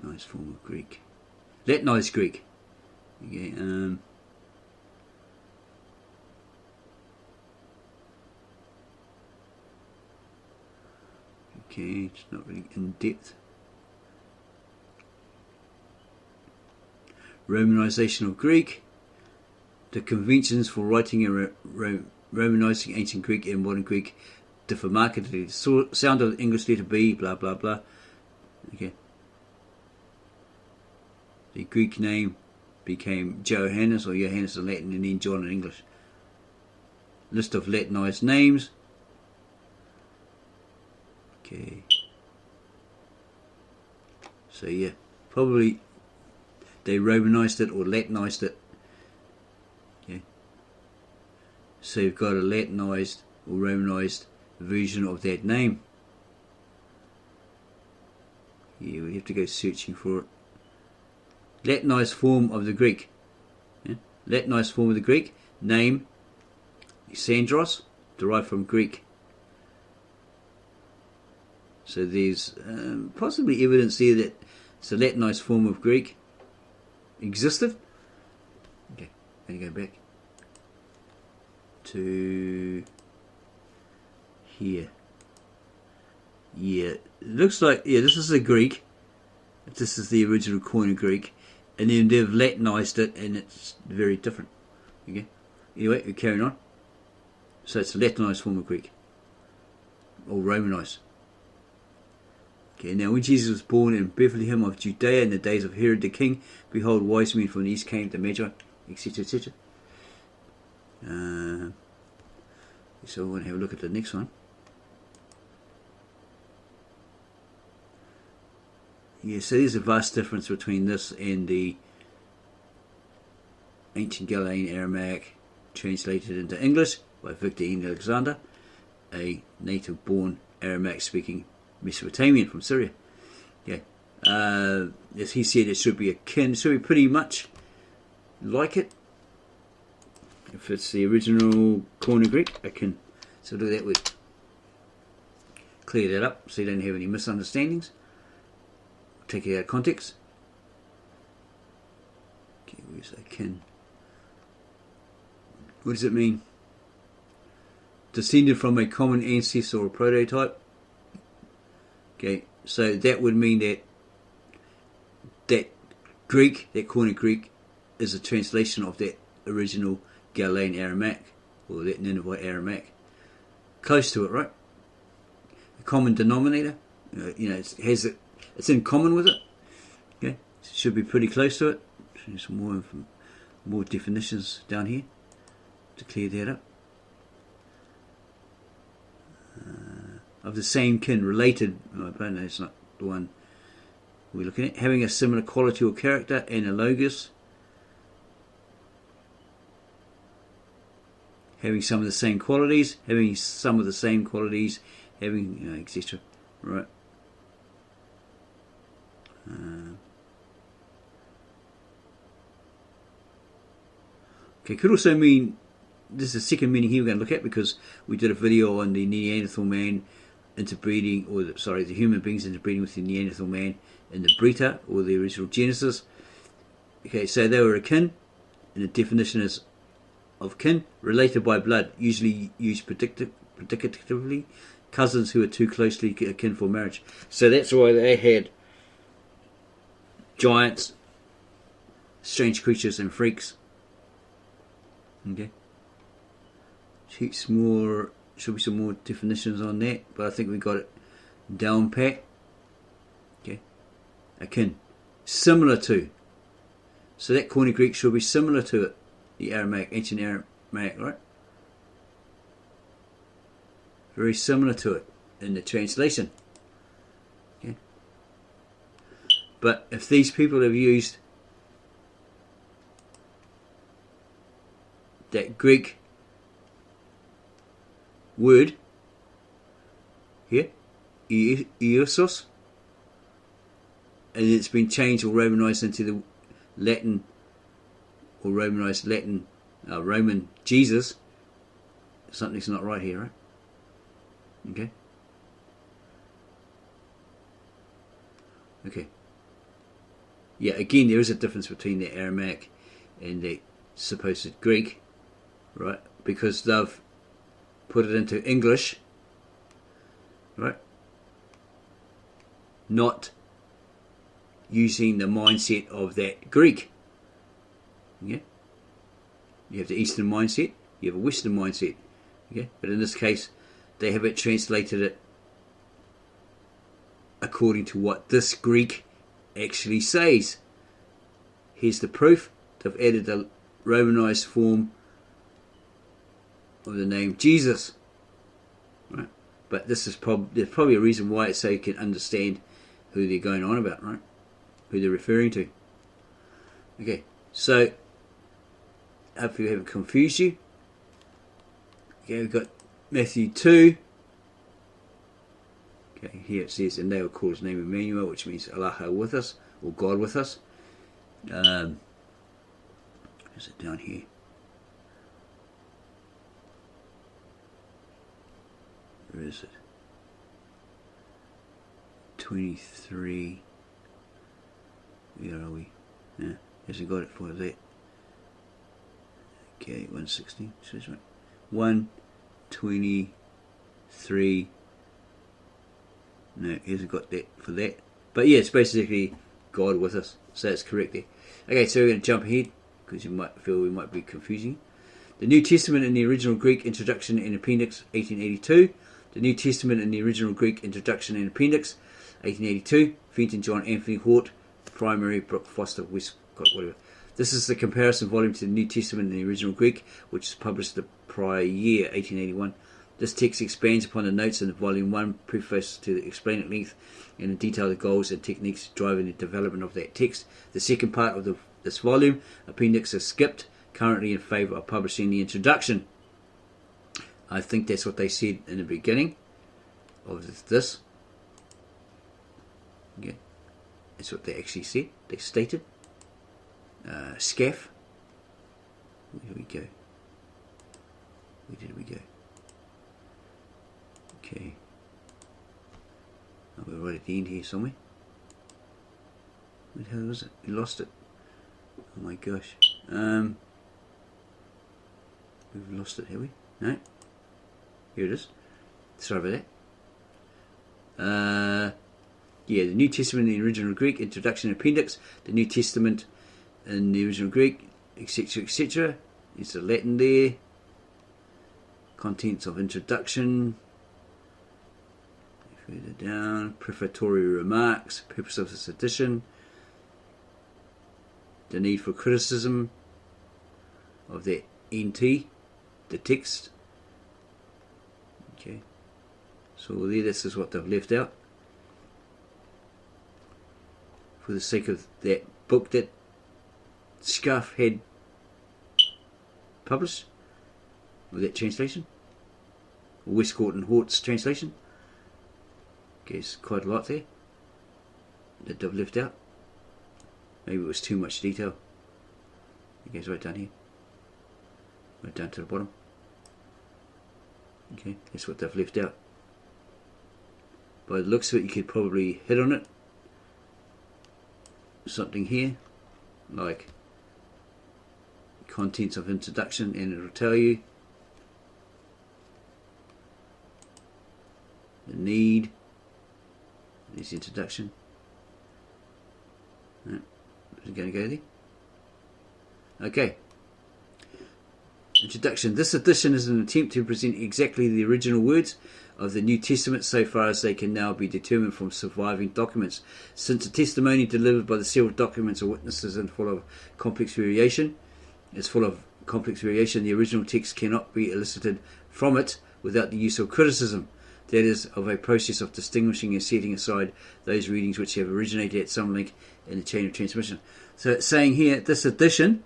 Latinized form of Greek. Latinized Greek. Okay, okay, it's not really in depth. Romanization of Greek. The conventions for writing and Romanizing ancient Greek and modern Greek differ markedly. The sound of the English letter B, blah blah blah. Okay. The Greek name became Johannes or Johannes in Latin, and then John in English. List of Latinized names. Okay. So yeah, probably they Romanized it or Latinized it. Okay. So you've got a Latinized or Romanized version of that name. Yeah, we have to go searching for it. Latinized form of the Greek. Yeah? Latinized form of the Greek. Name, Sandros, derived from Greek. So there's possibly evidence there that it's a Latinized form of Greek existed. Okay, going to go back to here. Yeah, it looks like, yeah, this is a Greek. This is the original Koine Greek, and then they've Latinized it, and it's very different. Okay. Anyway, we're carrying on. So it's a Latinized form of Greek, or Romanized. Okay. Now, when Jesus was born in Bethlehem of Judea in the days of Herod the king, behold, wise men from the east came to Magi, etc., etc. So we're going to have a look at the next one. Yeah, so there's a vast difference between this and the ancient Galilean-Aramaic translated into English by Victor N. Alexander, a native-born Aramaic-speaking Mesopotamian from Syria. Yeah, as he said, it should be akin, it should be pretty much like it. If it's the original Koine Greek, akin. So do that, we clear that up so you don't have any misunderstandings. Take it out of context. Okay, where's akin? What does it mean? Descended from a common ancestor or prototype. Okay, so that would mean that that Greek, that Koine Greek, is a translation of that original Galilean-Aramaic, or that Ninevite Aramaic. Close to it, right? A common denominator. You know, it's in common with it. Okay, should be pretty close to it. Some more definitions down here to clear that up. Of the same kin, related. Oh, I don't know, it's not the one we're looking at. Having a similar quality or character, analogous. Having some of the same qualities, having some of the same qualities, having etc. Right. Okay, could also mean, this is the second meaning here we're going to look at, because we did a video on the Neanderthal man interbreeding, or the human beings interbreeding with the Neanderthal man in the Brita, or the original Genesis. Okay, so they were akin, and the definition is of kin, related by blood, usually used predicatively, cousins who are too closely akin for marriage. So that's why they had giants, strange creatures, and freaks. Okay. Should be some more definitions on that, but I think we got it down pat. Okay. Akin. Similar to. So that Koine Greek should be similar to it. The Aramaic, ancient Aramaic, right? Very similar to it in the translation. Okay. But if these people have used that Greek word here, Iosos, and it's been changed or Romanized into the Latin, or Romanized Latin, Roman Jesus, something's not right here, right? Okay. Okay. Yeah, again, there is a difference between the Aramaic and the supposed Greek, right? Because they've put it into English, right? Not using the mindset of that Greek. Okay? You have the Eastern mindset, you have a Western mindset. Okay? But in this case, they have it translated it according to what this Greek actually says. Here's the proof. They've added the Romanized form of the name Jesus. Right? But this is there's probably a reason why it's so you can understand who they're going on about, right? Who they're referring to. Okay, so hopefully we haven't confused you. Okay, we've got Matthew 2. Okay, here it says, and they will call his name Emmanuel, which means Allah with us, or God with us. Is it down here? Where is it? 123. Where are we? Yeah, hasn't got it for that. Okay, 160. So it's right. 123. No, he hasn't got that for that. But yeah, it's basically God with us. So that's correct there. Okay, so we're going to jump ahead because you might feel we might be confusing. The New Testament in the original Greek Introduction and Appendix, 1882. The New Testament in the original Greek Introduction and Appendix, 1882. Fenton, John Anthony, Hort, Primary, Brooke Foster, Westcott, whatever. This is the comparison volume to the New Testament in the original Greek, which was published the prior year, 1881. This text expands upon the notes in Volume 1, preface to explain at length and in detail the goals and techniques driving the development of that text. The second part of this volume, appendix, is skipped, currently in favour of publishing the introduction. I think that's what they said in the beginning of this. Yeah, that's what they actually said. They stated. Scaff. Where did we go? Where did we go? Okay. Oh, we're right at the end here somewhere. Where the hell was it? We lost it. Oh my gosh. We've lost it, have we? No? Here it is. Sorry about that. Yeah, the New Testament in the original Greek, Introduction Appendix, the New Testament in the original Greek, etc., etc. There's the Latin there. Contents of introduction. Further down, prefatory remarks, purpose of this edition. The need for criticism of the NT, the text. Okay, so there, this is what they've left out. For the sake of that book that Scaff had published, with that translation, Westcott and Hort's translation. Okay, it's quite a lot there that they've left out. Maybe it was too much detail. Okay, it's right down here. Right down to the bottom. Okay, that's what they've left out. By the looks of it, you could probably hit on it. Something here, like contents of introduction, and it'll tell you the need. There's the introduction. No, is it going to go there? Okay. Introduction. This edition is an attempt to present exactly the original words of the New Testament so far as they can now be determined from surviving documents. Since the testimony delivered by the several documents or witnesses is full of complex variation, the original text cannot be elicited from it without the use of criticism. That is, of a process of distinguishing and setting aside those readings which have originated at some link in the chain of transmission. So it's saying here, this edition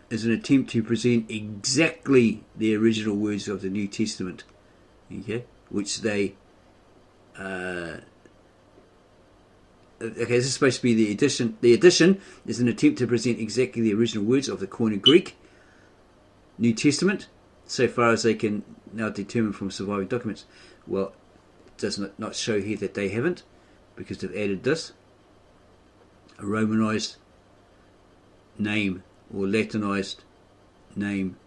is an attempt to present exactly the original words of the New Testament, okay, which they okay, this is supposed to be the edition. The edition is an attempt to present exactly the original words of the Koine Greek New Testament, so far as they can now determine from surviving documents. Well, it does not show here that they haven't, because they've added this, a Romanized name or Latinized name,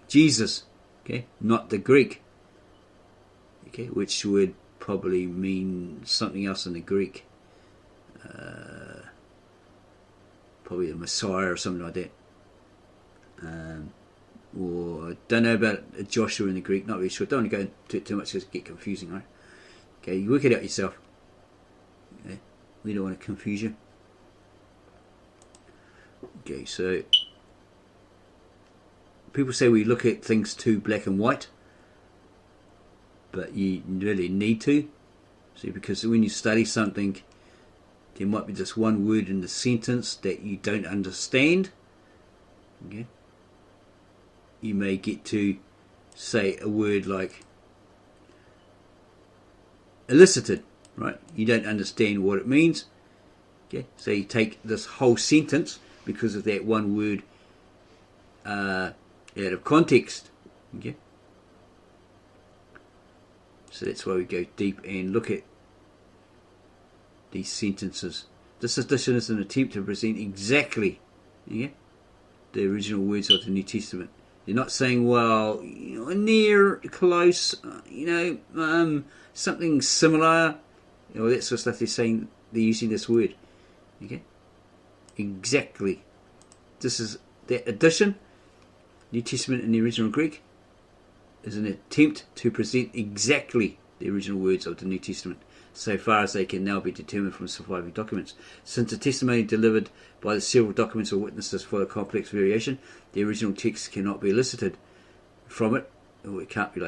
Jesus, okay, not the Greek, okay, which would probably mean something else in the Greek, probably the Messiah or something like that. Or I don't know about Joshua in the Greek, not really sure. Don't want to go into it too much because it get confusing, right? Okay, you work it out yourself. Okay? We don't want to confuse you. Okay, so people say we look at things too black and white, but you really need to. See, because when you study something, there might be just one word in the sentence that you don't understand. Okay. You may get to say a word like elicited, right? You don't understand what it means. Okay, so you take this whole sentence because of that one word out of context. Okay, So that's why we go deep and look at these sentences. This edition is an attempt to present exactly the original words of the New Testament. They're not saying, well, near, close, something similar, that sort of stuff. They're saying, they're using this word. Okay? Exactly. This is that addition. New Testament in the original Greek is an attempt to present exactly the original words of the New Testament, so far as they can now be determined from surviving documents. Since the testimony delivered by the several documents or witnesses for a complex variation, the original text cannot be elicited from it, or it can't be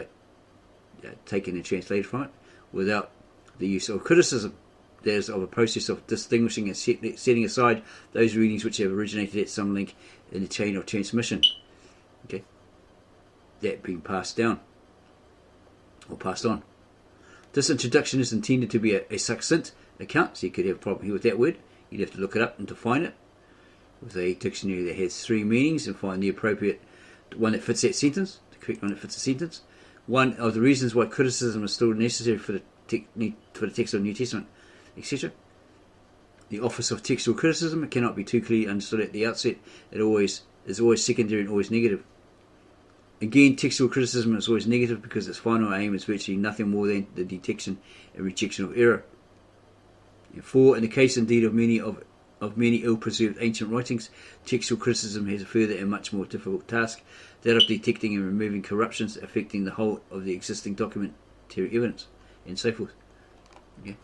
taken and translated from it, without the use of criticism. There's of a process of distinguishing and setting aside those readings which have originated at some link in the chain of transmission. Okay, that being passed down or passed on. This introduction is intended to be a succinct account, so you could have a problem here with that word. You'd have to look it up and define it with a dictionary that has 3 meanings and find the appropriate one that fits that sentence, the correct one that fits the sentence. One of the reasons why criticism is still necessary for the text of the New Testament, etc. The office of textual criticism cannot be too clearly understood at the outset. It is always secondary and always negative. Again, textual criticism is always negative because its final aim is virtually nothing more than the detection and rejection of error. And 4. In the case indeed of many ill-preserved ancient writings, textual criticism has a further and much more difficult task, that of detecting and removing corruptions affecting the whole of the existing documentary evidence, and so forth. Okay.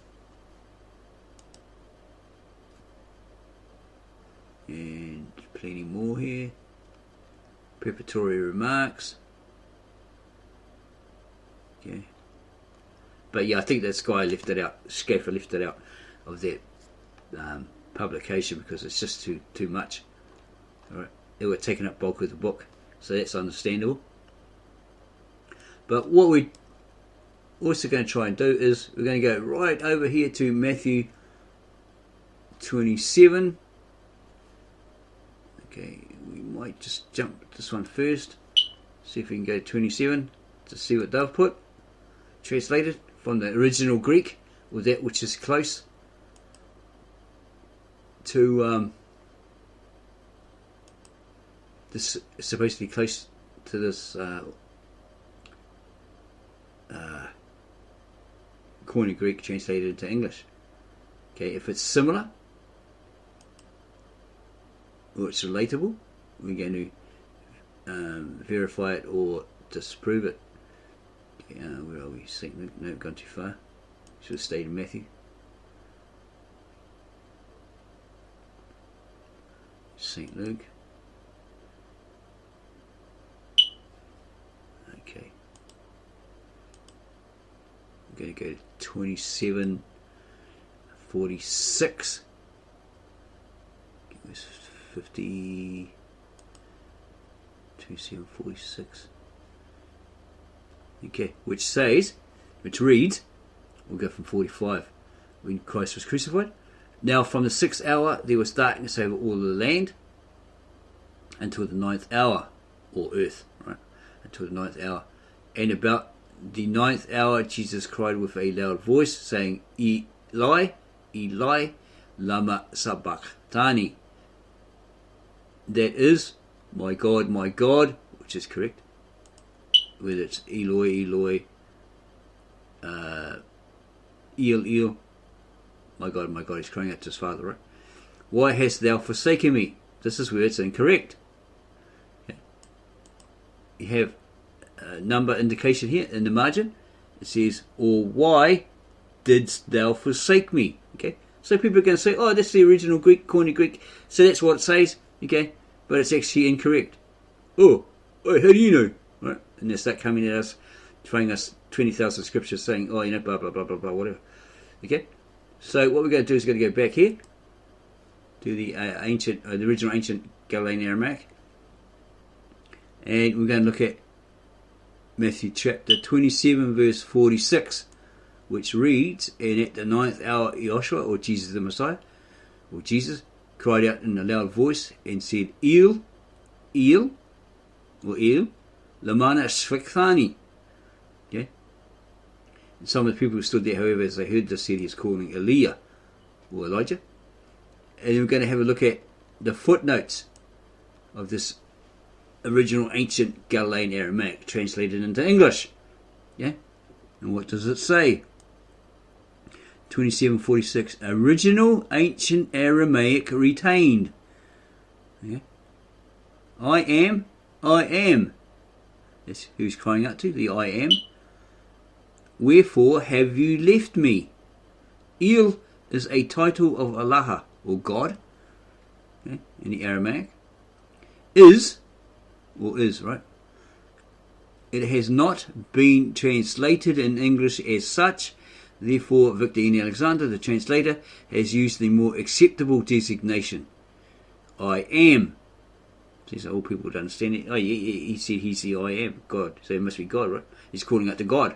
And plenty more here. Preparatory remarks. Okay. But yeah, I think that Skaffa left it out of that publication because it's just too much. Alright. They were taking up bulk of the book. So that's understandable. But what we're also going to try and do is we're going to go right over here to Matthew 27. Okay, we might just jump this one first. See if we can go to 27 to see what they've put. Translated from the original Greek, or that which is close to this is supposed to be close to this Koine Greek translated into English. Okay, if it's similar or it's relatable, we're going to verify it or disprove it. Okay, where are we? St. Luke? No, gone too far. Should have stayed in Matthew. St. Luke. Okay. I'm going to go to 27:46. It was 50. 27:46. Okay, which reads, we'll go from 45. When Christ was crucified. Now from the 6th hour there was darkness over all the land until the 9th hour, or earth, right? Until the 9th hour. And about the 9th hour Jesus cried with a loud voice, saying, Eli, Eli, lama sabachthani. That is, my God, which is correct. Whether it's Eloi, Eloi, El, my God, he's crying out to his father, right? Why hast thou forsaken me? This is where it's incorrect. Okay. You have a number indication here in the margin. It says, or why didst thou forsake me? Okay, so people are going to say, oh, that's the original Greek, Koine Greek, so that's what it says, okay, but it's actually incorrect. Oh, how do you know? Right? And they start coming at us, throwing us 20,000 scriptures saying, oh, blah, blah, blah, blah, blah, whatever. Okay? So what we're going to do is going to go back here to the original ancient Galilean-Aramaic, and we're going to look at Matthew chapter 27 verse 46, which reads, and at the 9th hour Joshua, or Jesus the Messiah, or Jesus, cried out in a loud voice and said, El, El, lama sabachthani. Okay? Some of the people who stood there, however, as they heard this, said he's calling Elijah or Elijah. And we're going to have a look at the footnotes of this original ancient Galilean-Aramaic translated into English. Yeah? And what does it say? 2746, original ancient Aramaic retained. Yeah? I am. That's who's crying out to, the I am. Wherefore have you left me? Il is a title of Allah, or God, okay, in the Aramaic. Is, right? It has not been translated in English as such. Therefore, Victor N. Alexander, the translator, has used the more acceptable designation. I am. So all people would understand it. Oh, yeah, he said he's the I am, God. So it must be God, right? He's calling out to God.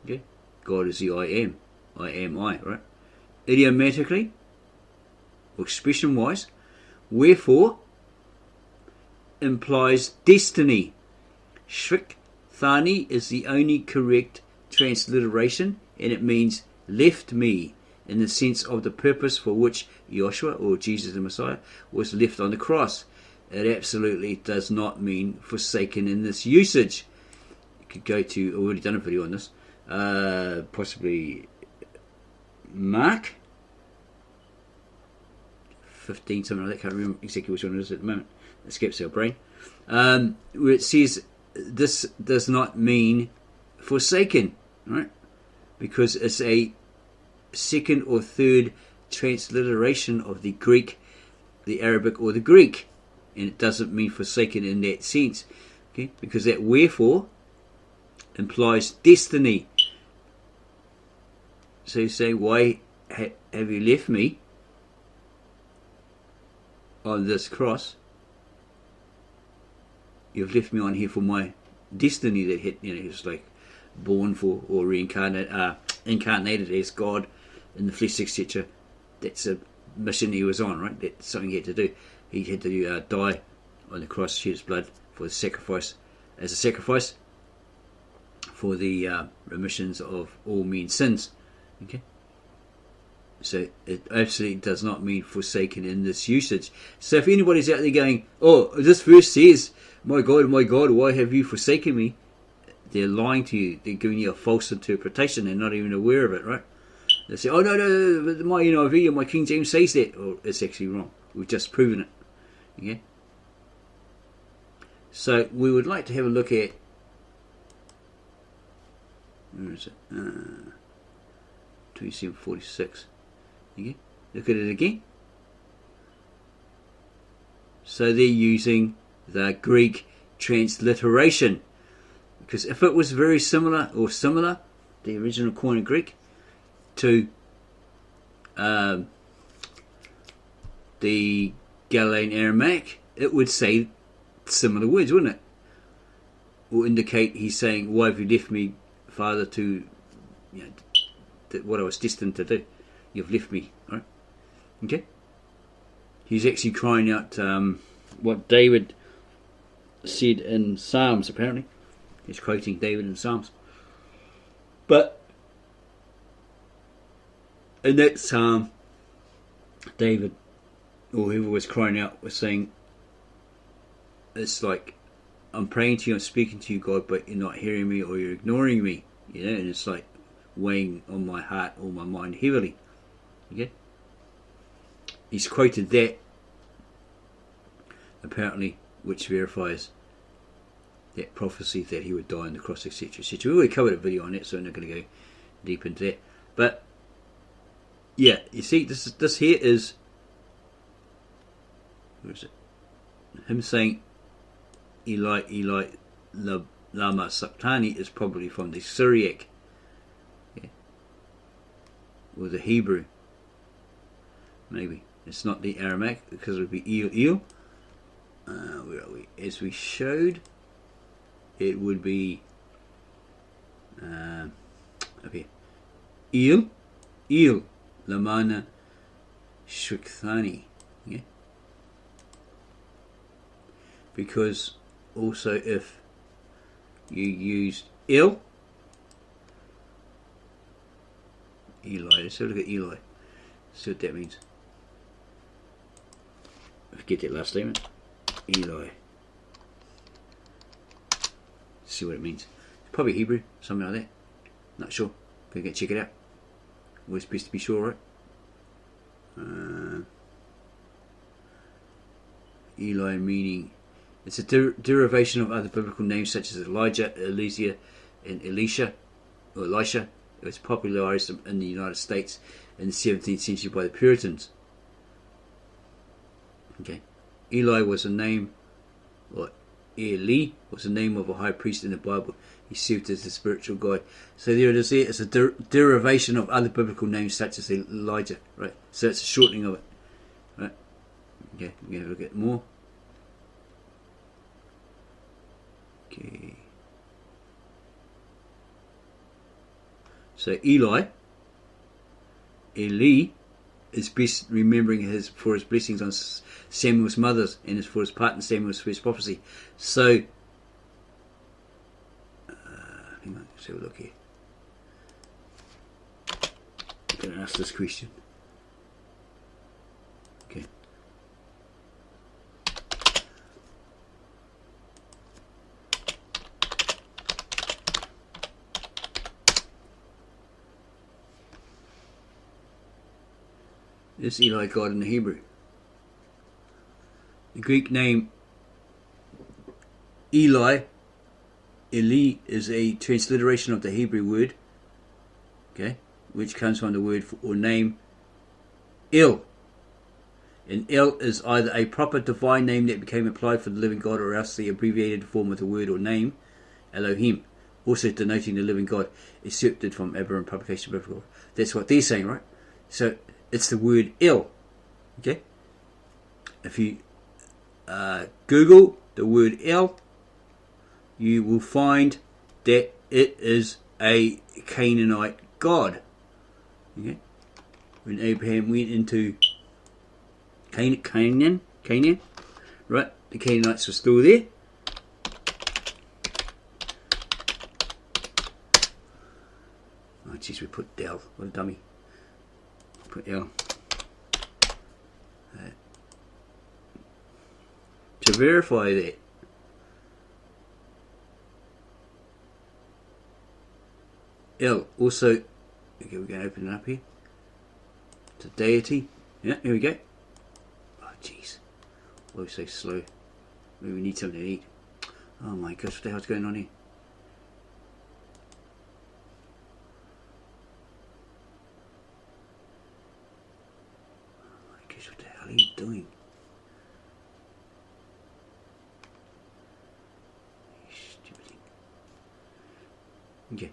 Okay? God is the I am. I am I, right? Idiomatically, or expression-wise, wherefore implies destiny. Thani is the only correct transliteration, and it means left me, in the sense of the purpose for which Joshua, or Jesus the Messiah, was left on the cross. It absolutely does not mean forsaken in this usage. You could go to, I've already done a video on this, possibly Mark 15, something like that. Can't remember exactly which one it is at the moment. It escapes our brain. Where it says this does not mean forsaken, right? Because it's a second or third transliteration of the Greek, the Arabic, or the Greek, and it doesn't mean forsaken in that sense. Okay, because that wherefore implies destiny. So you say, why have you left me on this cross? You've left me on here for my destiny that hit, it's like born for or incarnated as God in the flesh, etc. That's a mission he was on, right? That's something he had to do. He had to die on the cross, shed his blood for the sacrifice, as a sacrifice for the remissions of all men's sins. Okay, so it absolutely does not mean forsaken in this usage. So if anybody's out there going, "Oh, this verse says, my God, why have you forsaken me?" They're lying to you. They're giving you a false interpretation. They're not even aware of it, right? They say, "Oh no, my NIV or my King James says that." Well, it's actually wrong. We've just proven it. Okay. So we would like to have a look at, where is it? 2746. Okay. Look at it again. So they're using the Greek transliteration, because if it was very similar, the original Koine Greek, to the Galilean-Aramaic, it would say similar words, wouldn't it? Or indicate he's saying, "Why have you left me, Father, to what I was destined to do? You've left me." Right? Okay. He's actually crying out what David said in Psalms. Apparently, he's quoting David in Psalms. But in that psalm, David, or whoever was crying out, was saying, it's like, I'm praying to you, I'm speaking to you, God, but you're not hearing me, or you're ignoring me, and it's like weighing on my heart or my mind heavily. Okay? He's quoted that, apparently, which verifies that prophecy that he would die on the cross, etc., etc. We already covered a video on that, so I'm not going to go deep into that. But yeah, you see, this here is, where is it? Him saying, "Eli, Eli, lama sabachthani," is probably from the Syriac, or the Hebrew. Maybe it's not the Aramaic, because it would be Il. Where are we? As we showed, it would be up here. Il, lamana shukthani. Yeah. Because also if you used il, Eli. Let's have a look at Eli. See what that means. Forget that last statement. Eli. See what it means. Probably Hebrew, something like that. Not sure. Gonna go check it out. Always best to be sure, right? Eli meaning, it's a derivation of other biblical names such as Elijah, Elisha, and Elisha, or Elisha. It was popularized in the United States in the 17th century by the Puritans. Okay, Eli was a name, or Eli was the name of a high priest in the Bible. He served as the spiritual guide. So there it is. There, it's a derivation of other biblical names such as Elijah, right? So it's a shortening of it, right? Okay, we're going to look at more. Okay. So Eli is best remembering for his blessings on Samuel's mother and for his part in Samuel's first prophecy. So, hang on, let's have a look here. I'm going to ask this question. Okay. Is Eli God in the Hebrew? The Greek name Eli is a transliteration of the Hebrew word, okay, which comes from the word or name El. And El is either a proper divine name that became applied for the living God, or else the abbreviated form of the word or name Elohim, also denoting the living God, accepted from aberrant publication biblical. That's what they're saying, right? So it's the word El. Okay, if you Google the word El, you will find that it is a Canaanite god. Okay, when Abraham went into Canaan, right? The Canaanites were still there. Oh jeez, we put Del. What a dummy. Put L. To verify that, L also, okay, we're going to open it up here. It's a deity. Yeah, here we go. Oh jeez, why are we so slow? Maybe we need something to eat. Oh my gosh, what the hell's going on here? Oh my gosh, what the hell are you doing? Okay.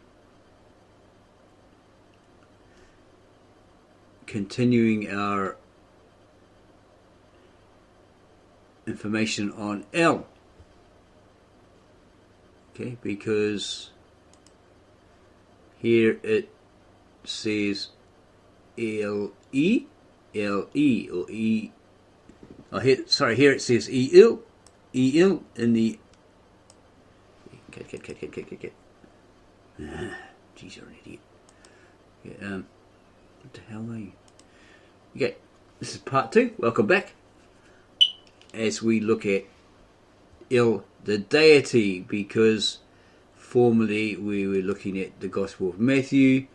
Continuing our information on L. Okay, because here it says L-E, L-E, or E. Oh, here it says E-L, E-L in the. Cat. Jeez, you're an idiot. Yeah, what the hell are you? Okay, this is part 2. Welcome back. As we look at El, the deity, because formerly we were looking at the Gospel of Matthew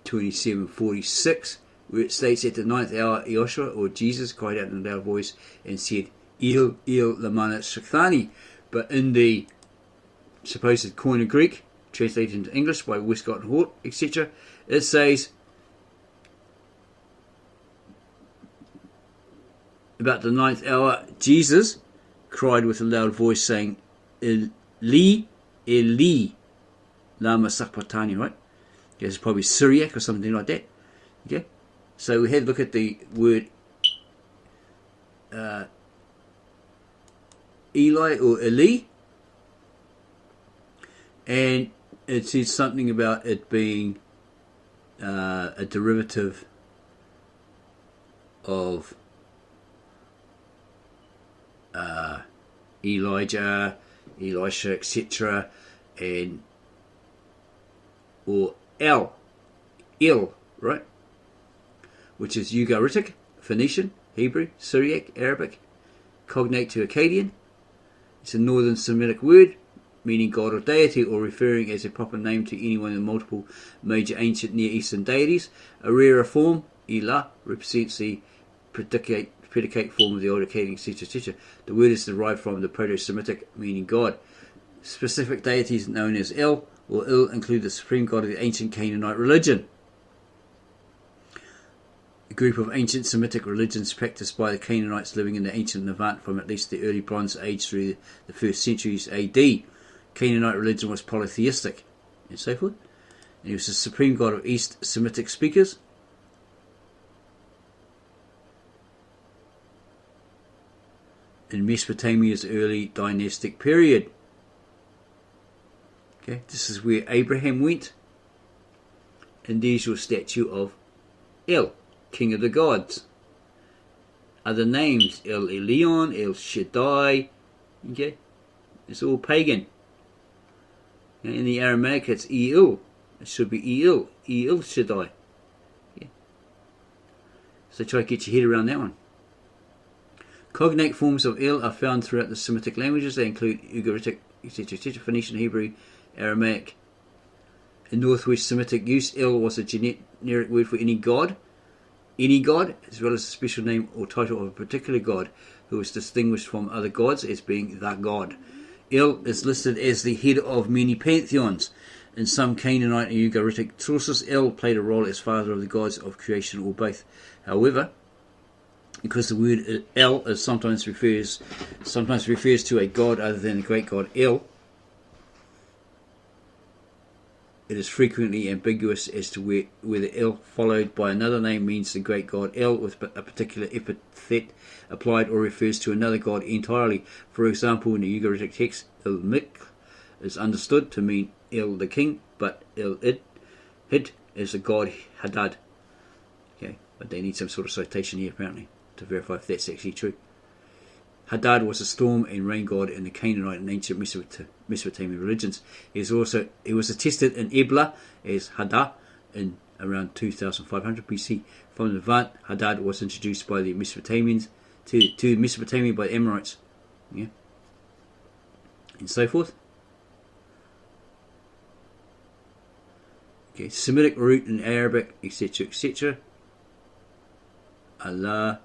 27:46, where it states, at the 9th hour, Joshua, or Jesus, cried out in a loud voice and said, El, El, lama sabachthani. But in the supposed Koine Greek, translated into English by Westcott and Hort, etc., it says about the 9th hour, Jesus cried with a loud voice saying, Eli, Eli, lama sabachthani, right? Okay, it's probably Syriac or something like that. Okay, so we had a look at the word Eli or Eli, and it says something about it being a derivative of Elijah, Elisha, etc., and or El, right? Which is Ugaritic, Phoenician, Hebrew, Syriac, Arabic, cognate to Akkadian. It's a northern Semitic word meaning god or deity, or referring as a proper name to any one of the multiple major ancient Near Eastern deities. A rarer form, Ilah, represents the predicate form of the old Akkadian, etc. The word is derived from the Proto-Semitic meaning god. Specific deities known as El or Il include the supreme god of the ancient Canaanite religion, a group of ancient Semitic religions practiced by the Canaanites living in the ancient Levant from at least the early Bronze Age through the first centuries AD. Canaanite religion was polytheistic, and so forth. And he was the supreme god of East Semitic speakers. In Mesopotamia's early dynastic period. Okay, this is where Abraham went. And there's your statue of El, king of the gods. Other names, El Elyon, El Shaddai. Okay, it's all pagan. In the Aramaic, it's El. It should be El Shaddai. Yeah. So try to get your head around that one. Cognate forms of El are found throughout the Semitic languages. They include Ugaritic, etc., Phoenician, Hebrew, Aramaic. In Northwest Semitic use, El was a generic word for any god, as well as a special name or title of a particular god who was distinguished from other gods as being the god. El is listed as the head of many pantheons. In some Canaanite and Ugaritic sources, El played a role as father of the gods of creation or both. However, because the word El is sometimes refers to a god other than the great god El, it is frequently ambiguous as to whether El followed by another name means the great god El with a particular epithet applied or refers to another god entirely. For example, in the Ugaritic text, El Mik is understood to mean El the king, but El Hid is the god Hadad. Okay, but they need some sort of citation here apparently to verify if that's actually true. Hadad was a storm and rain god in the Canaanite and ancient Mesopotamian religions. He was attested in Ebla as Hadad in around 2500 BC. From the Levant, Hadad was introduced by the Mesopotamians to Mesopotamia by the Amorites, yeah, and so forth. Okay, Semitic root in Arabic, etc. Allah.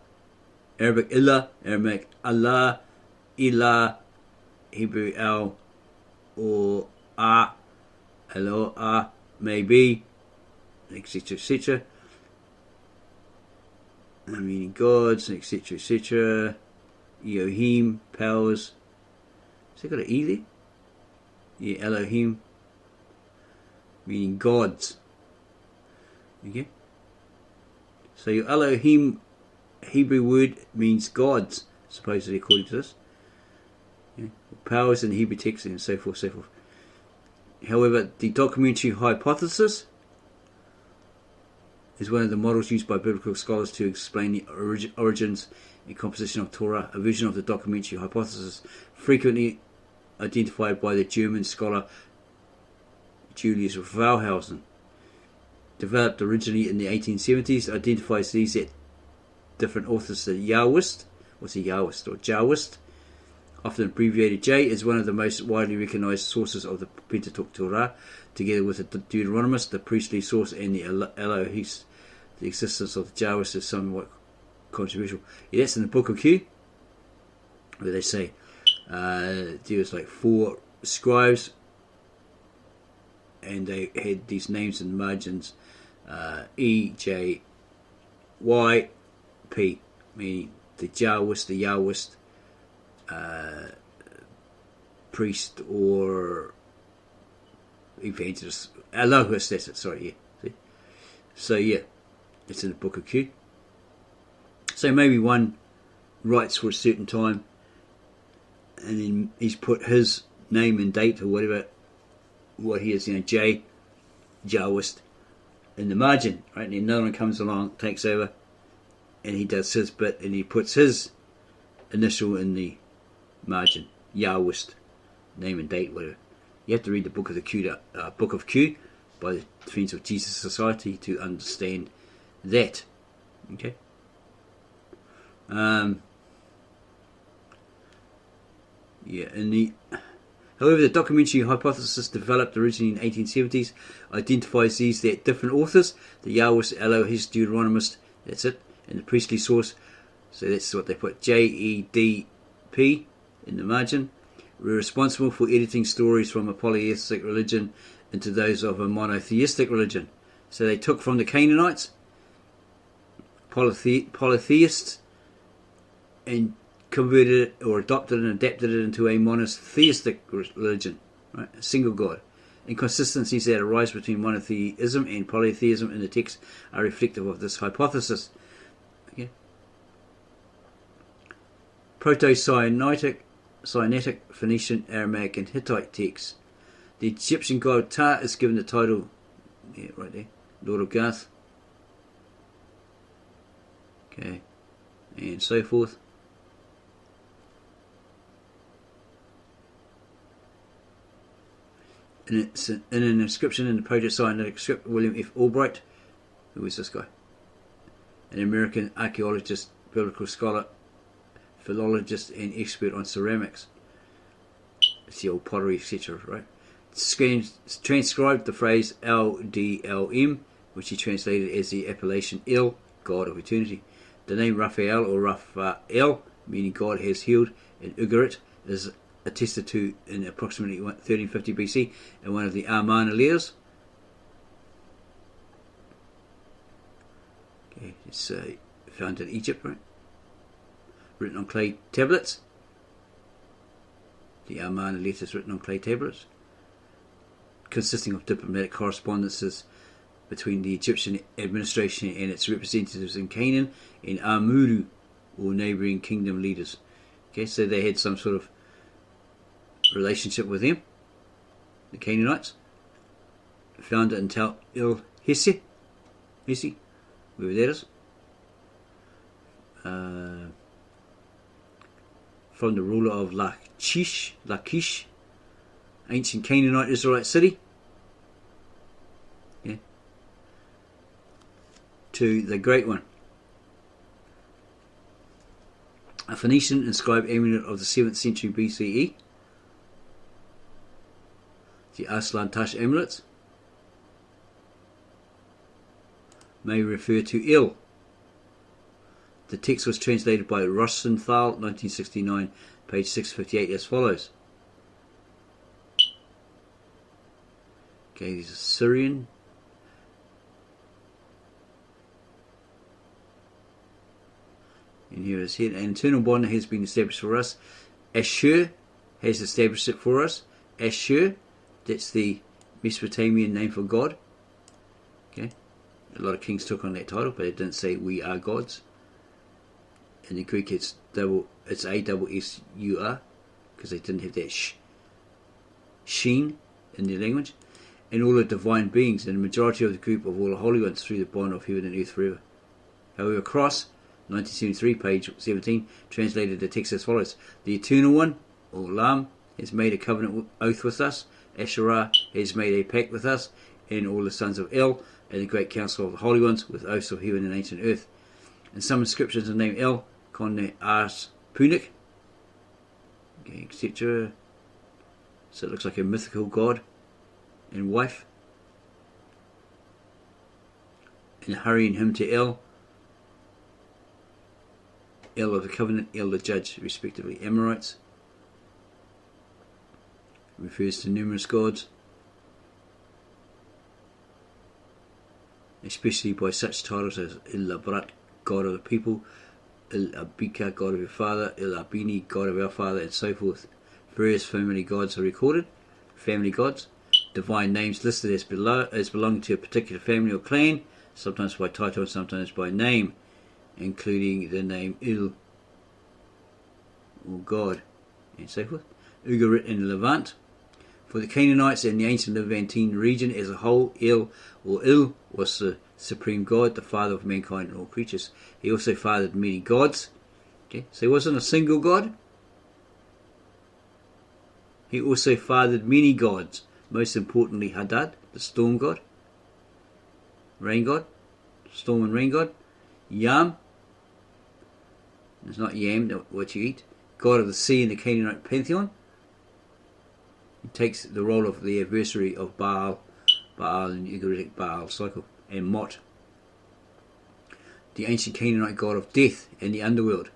Arabic Ilah, Aramaic Allah, Ilah, Hebrew Al, or Ah, Hello, Ah, maybe, etc. Meaning gods, etc. Elohim, powers. Has it got an E there? Yeah, Elohim, meaning gods. Okay? So your Elohim Hebrew word means gods, supposedly according to this. Yeah. Powers in the Hebrew text and so forth. However, the documentary hypothesis is one of the models used by biblical scholars to explain the origins and composition of Torah. A version of the documentary hypothesis, frequently identified by the German scholar Julius Wellhausen, developed originally in the 1870s, identifies these at different authors. The Yahwist, or Jahwist, often abbreviated J, is one of the most widely recognized sources of the Pentateuch Torah, together with the Deuteronomist, the priestly source, and the Elohist. The existence of the Jahwist is somewhat controversial. Yeah, that's in the Book of Q, where they say there was like 4 scribes, and they had these names in the margins, E, J, Y, P, meaning the Yahwist, priest or evangelist, Elohist, that's it, sorry, yeah. See? So yeah, it's in the Book of Q. So maybe one writes for a certain time, and then he's put his name and date or whatever, what he is, Jahwist, in the margin, right? And then another one comes along, takes over, and he does his bit, and he puts his initial in the margin, Yahwist, name and date, whatever. You have to read the Book of Q by the Friends of Jesus Society to understand that. Okay. However, the documentary hypothesis developed originally in the 1870s identifies these that different authors, the Yahwist, Elohist, Deuteronomist, that's it, and the priestly source, so that's what they put, JEDP in the margin, were responsible for editing stories from a polytheistic religion into those of a monotheistic religion. So they took from the Canaanites, polytheists, and converted it or adopted and adapted it into a monotheistic religion, right? A single God. Inconsistencies that arise between monotheism and polytheism in the text are reflective of this hypothesis. Okay. Proto-Sinaitic, Phoenician, Aramaic and Hittite texts. The Egyptian god Ptah is given the title, right there, Lord of Gath. Okay, and so forth. In an inscription in the Proto-Sinaitic script, William F. Albright, who is this guy? An American archaeologist, biblical scholar, philologist and expert on ceramics. It's the old pottery, etc., right? Transcribed the phrase LDLM, which he translated as the appellation El, God of Eternity. The name Raphael or Raphael, meaning God has healed, in Ugarit, is attested to in approximately 1350 BC in one of the Amarna layers. Okay, it's found in Egypt, right? Written on clay tablets. The Amarna letters written on clay tablets, consisting of diplomatic correspondences between the Egyptian administration and its representatives in Canaan and Amuru, or neighbouring kingdom leaders. Okay, so they had some sort of relationship with them, the Canaanites. Found it in Tel El Hesse, wherever that is. From the ruler of Lachish, ancient Canaanite Israelite city, to the Great One, a Phoenician inscribed amulet of the 7th century BCE, the Aslan Tash amulets, may refer to El. The text was translated by Rosenthal, 1969, page 658, as follows. Okay, these are Syrian. And here it is here. An internal bond has been established for us. Ashur has established it for us. Ashur, that's the Mesopotamian name for God. Okay, a lot of kings took on that title, but it didn't say we are gods. In the Greek, it's A-S-S-U-R, because they didn't have that sheen in their language. And all the divine beings, and the majority of the group of all the holy ones through the bond of heaven and earth forever. However, Cross, 1973, page 17, translated the text as follows. The Eternal One, or Lam, has made a covenant oath with us. Asherah has made a pact with us, and all the sons of El, and the great council of the holy ones, with oaths of heaven and ancient earth. In some inscriptions, the name El, Koine Ars Punik, okay, etc. So it looks like a mythical god and wife. And hurrying him to El of the covenant, El the judge, respectively. Amorites refers to numerous gods, especially by such titles as El Labrat, God of the people, El Abika, God of your father, El Abini, God of our father, and so forth. Various family gods are recorded. Family gods, divine names listed as belonging to a particular family or clan, sometimes by title and sometimes by name, including the name Il, or God, and so forth. Ugarit in Levant. For the Canaanites and the ancient Levantine region as a whole, El, or Il, was the supreme God, the father of mankind and all creatures. He also fathered many gods. Okay, so he wasn't a single god. He also fathered many gods, most importantly Hadad, the storm god. rain god, storm and rain god. Yam, it's not yam, what you eat, god of the sea in the Canaanite pantheon. He takes the role of the adversary of Baal in the Ugaritic Baal cycle, and Mot, the ancient Canaanite god of death in the underworld.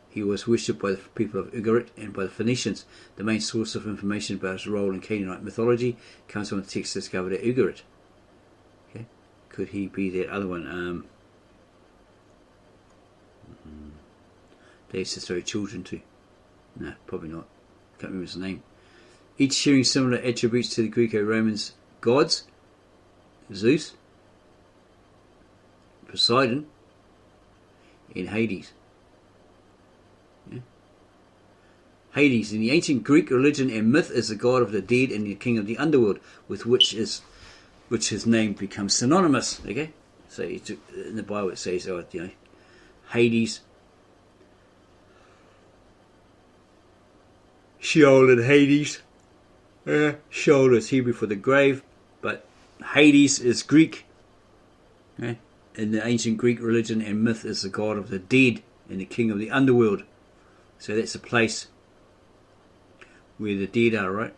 He was worshipped by the people of Ugarit and by the Phoenicians. The main source of information about his role in Canaanite mythology comes from the text discovered at Ugarit. Okay, could he be that other one? They used to throw children to. No, probably not. Can't remember his name. Each sharing similar attributes to the Greco-Romans gods: Zeus, Poseidon, and Hades. Yeah. Hades in the ancient Greek religion and myth is the god of the dead and the king of the underworld, with which his name becomes synonymous. Okay, so in the Bible it says, Hades, Sheol and Hades. Sheol is Hebrew for the grave, but Hades is Greek. Okay? In the ancient Greek religion and myth is the god of the dead and the king of the underworld. So that's a place where the dead are, right?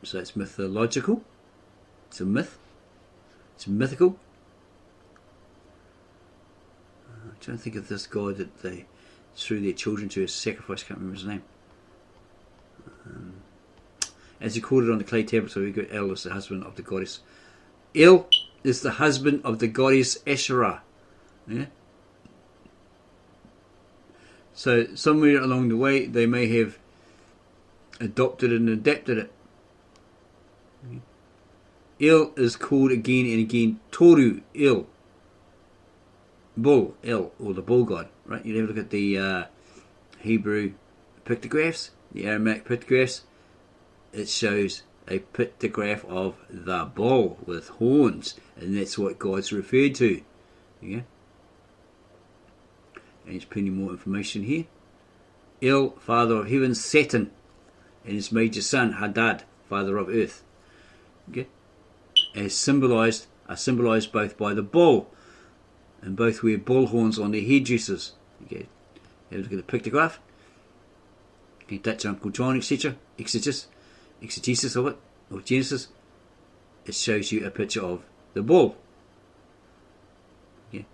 So it's mythological. It's a myth. It's mythical. I'm trying to think of this god that they threw their children to as sacrifice. Can't remember his name. As recorded on the clay tablets of Ugarit, El is the husband of the goddess. El is the husband of the goddess Asherah. Yeah? So somewhere along the way they may have adopted and adapted it. El is called again and again Toru El, bull El, or the bull god. Right? You have a look at the Hebrew pictographs, the Aramaic pictographs. It shows a pictograph of the bull with horns, and that's what God's referred to. Yeah. And there's plenty more information here. El, father of heaven, Saturn, and his major son Hadad, father of earth. Okay. Are symbolized both by the bull, and both wear bull horns on their headdresses. Okay. Have a look at the pictograph. Okay, that's Uncle John, etc. Exegesis of it, of Genesis. It shows you a picture of the bull. Okay.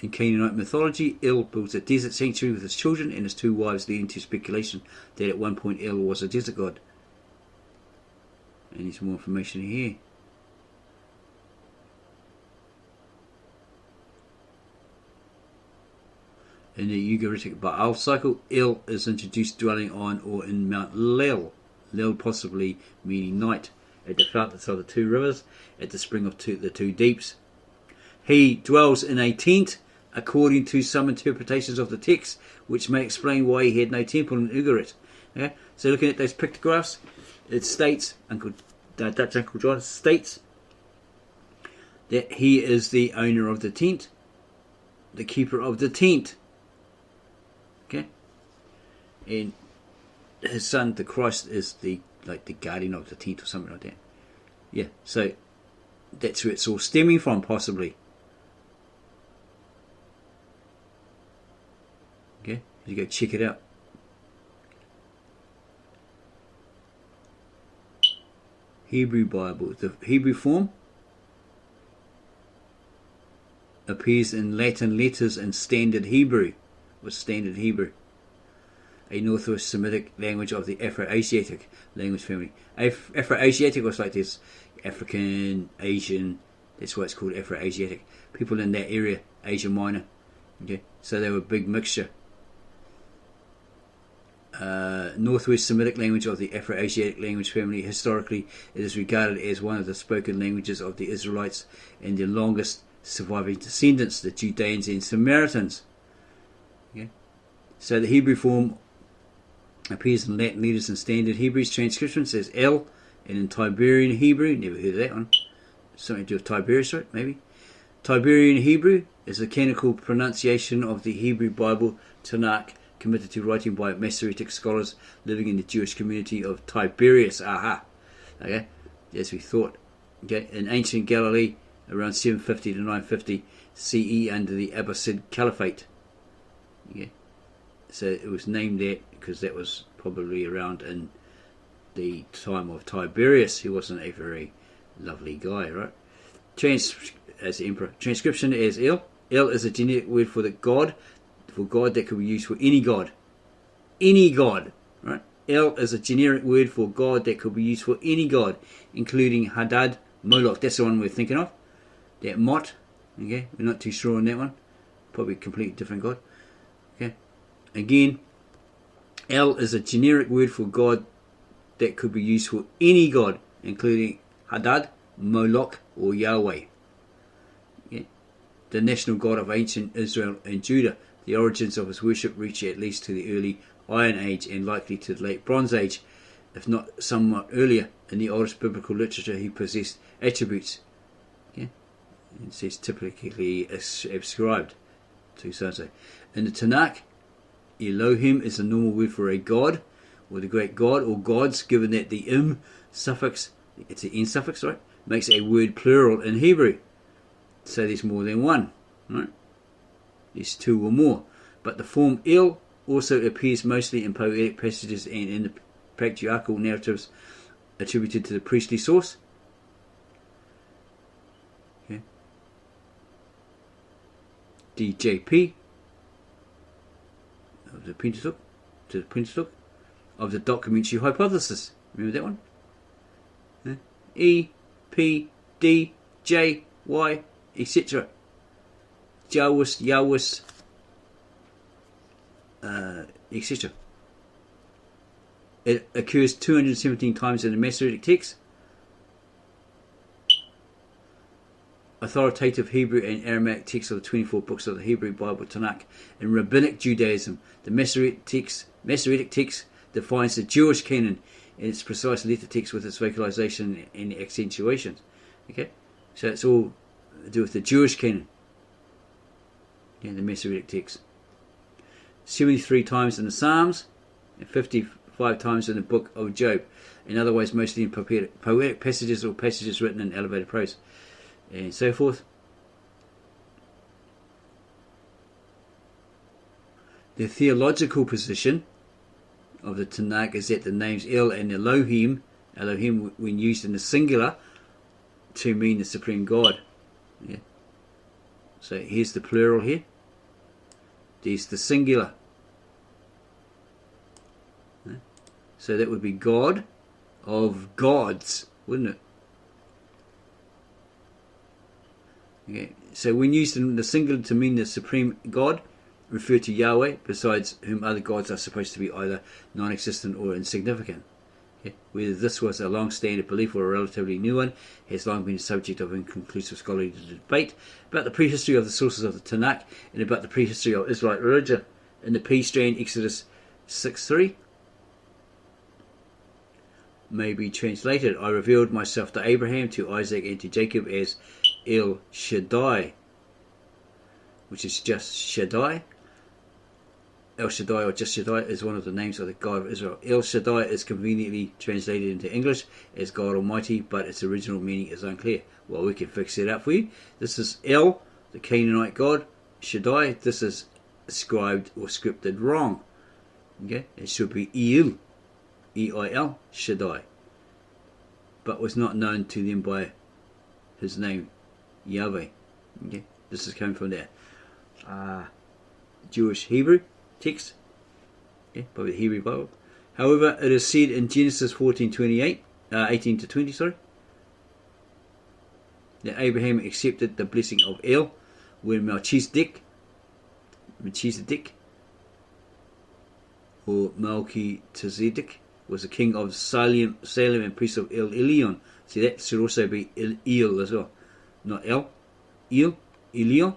In Canaanite mythology, El builds a desert sanctuary with his children and his two wives, leading to speculation that at one point El was a desert god. And there's more information here. In the Ugaritic Baal cycle, El is introduced dwelling on or in Mount Lel, Lel possibly meaning night, at the fountains of the two rivers, at the spring of the two deeps. He dwells in a tent, according to some interpretations of the text, which may explain why he had no temple in Ugarit. Okay? So looking at those pictographs, it states, Dutch Uncle John states that he is the owner of the tent, the keeper of the tent. Okay, and his son, the Christ, is the guardian of the tent or something like that. Yeah, so that's where it's all stemming from, possibly. Okay, you go check it out. Hebrew Bible, the Hebrew form appears in Latin letters and Standard Hebrew. Was Standard Hebrew, a Northwest Semitic language of the Afro-Asiatic language family. Afro-Asiatic was like this African, Asian, that's why it's called Afro-Asiatic. People in that area, Asia Minor. Okay, so they were a big mixture. Northwest Semitic language of the Afro-Asiatic language family. Historically, it is regarded as one of the spoken languages of the Israelites and their longest surviving descendants, the Judeans and Samaritans. Okay. So the Hebrew form appears in Latin letters and Standard Hebrew's transcription says El, and in Tiberian Hebrew, never heard of that one, something to do with Tiberius, right? Maybe. Tiberian Hebrew is the canonical pronunciation of the Hebrew Bible Tanakh, committed to writing by Masoretic scholars living in the Jewish community of Tiberias. Aha! Okay, as we thought. Okay, in ancient Galilee, around 750 to 950 CE, under the Abbasid Caliphate. Okay, so it was named that because that was probably around in the time of Tiberius, who wasn't a very lovely guy, right? As the emperor. Transcription as El. El is a generic word for God that could be used for any god. Any god, right? El is a generic word for God that could be used for any god, including Hadad, Moloch. That's the one we're thinking of. That Mot. Okay, we're not too sure on that one. Probably a completely different god. Okay. Again, El is a generic word for God that could be used for any god, including Hadad, Moloch, or Yahweh. Okay. The national god of ancient Israel and Judah. The origins of his worship reach at least to the early Iron Age and likely to the late Bronze Age, if not somewhat earlier. In the oldest biblical literature, he possessed attributes. Okay. It says typically ascribed to so-and-so. In the Tanakh, Elohim is a normal word for a god, or the great god, or gods, given that the im suffix, it's an in suffix, right, makes a word plural in Hebrew. So there's more than one, right? There's two or more. But the form El also appears mostly in poetic passages and in the patriarchal narratives attributed to the priestly source. Okay. DJP of the Pentateuch, of the documentary hypothesis. Remember that one? Yeah. E, P, D, J, Y, etc. Yahwist, etc. It occurs 217 times in the Masoretic text. Authoritative Hebrew and Aramaic texts of the 24 books of the Hebrew Bible Tanakh. In Rabbinic Judaism, the Masoretic text defines the Jewish canon in its precise letter text with its vocalization and accentuations. Okay, so it's all to do with the Jewish canon. Yeah, the Masoretic text. 73 times in the Psalms and 55 times in the book of Job. In other ways, mostly in poetic passages or passages written in elevated prose, and so forth. The theological position of the Tanakh is that the names El and Elohim when used in the singular, to mean the supreme God. Yeah. So here's the plural here. There's the singular. Yeah. So that would be God of gods, wouldn't it? Okay. So when used in the singular to mean the supreme God, refer to Yahweh, besides whom other gods are supposed to be either non-existent or insignificant. Okay. Whether this was a long-standing belief or a relatively new one has long been the subject of inconclusive scholarly debate about the prehistory of the sources of the Tanakh and about the prehistory of Israelite religion. In the P strand, Exodus 6:3 may be translated, I revealed myself to Abraham, to Isaac, and to Jacob as El Shaddai, which is just Shaddai. El Shaddai or just Shaddai is one of the names of the God of Israel. El Shaddai is conveniently translated into English as God Almighty, but its original meaning is unclear. Well, we can fix it up for you. This is El, the Canaanite God. Shaddai, this is scribed or scripted wrong. Okay, it should be El, E-I-L, Shaddai, but was not known to them by his name, Yahweh. Okay, this is coming from there. Jewish Hebrew text, probably the Hebrew Bible. However, it is said in Genesis 14:28, 18 to 20, that Abraham accepted the blessing of El when Melchizedek, or Melchizedek, was the king of Salem and priest of El Elyon. See, that should also be El as well, not El, Elyon.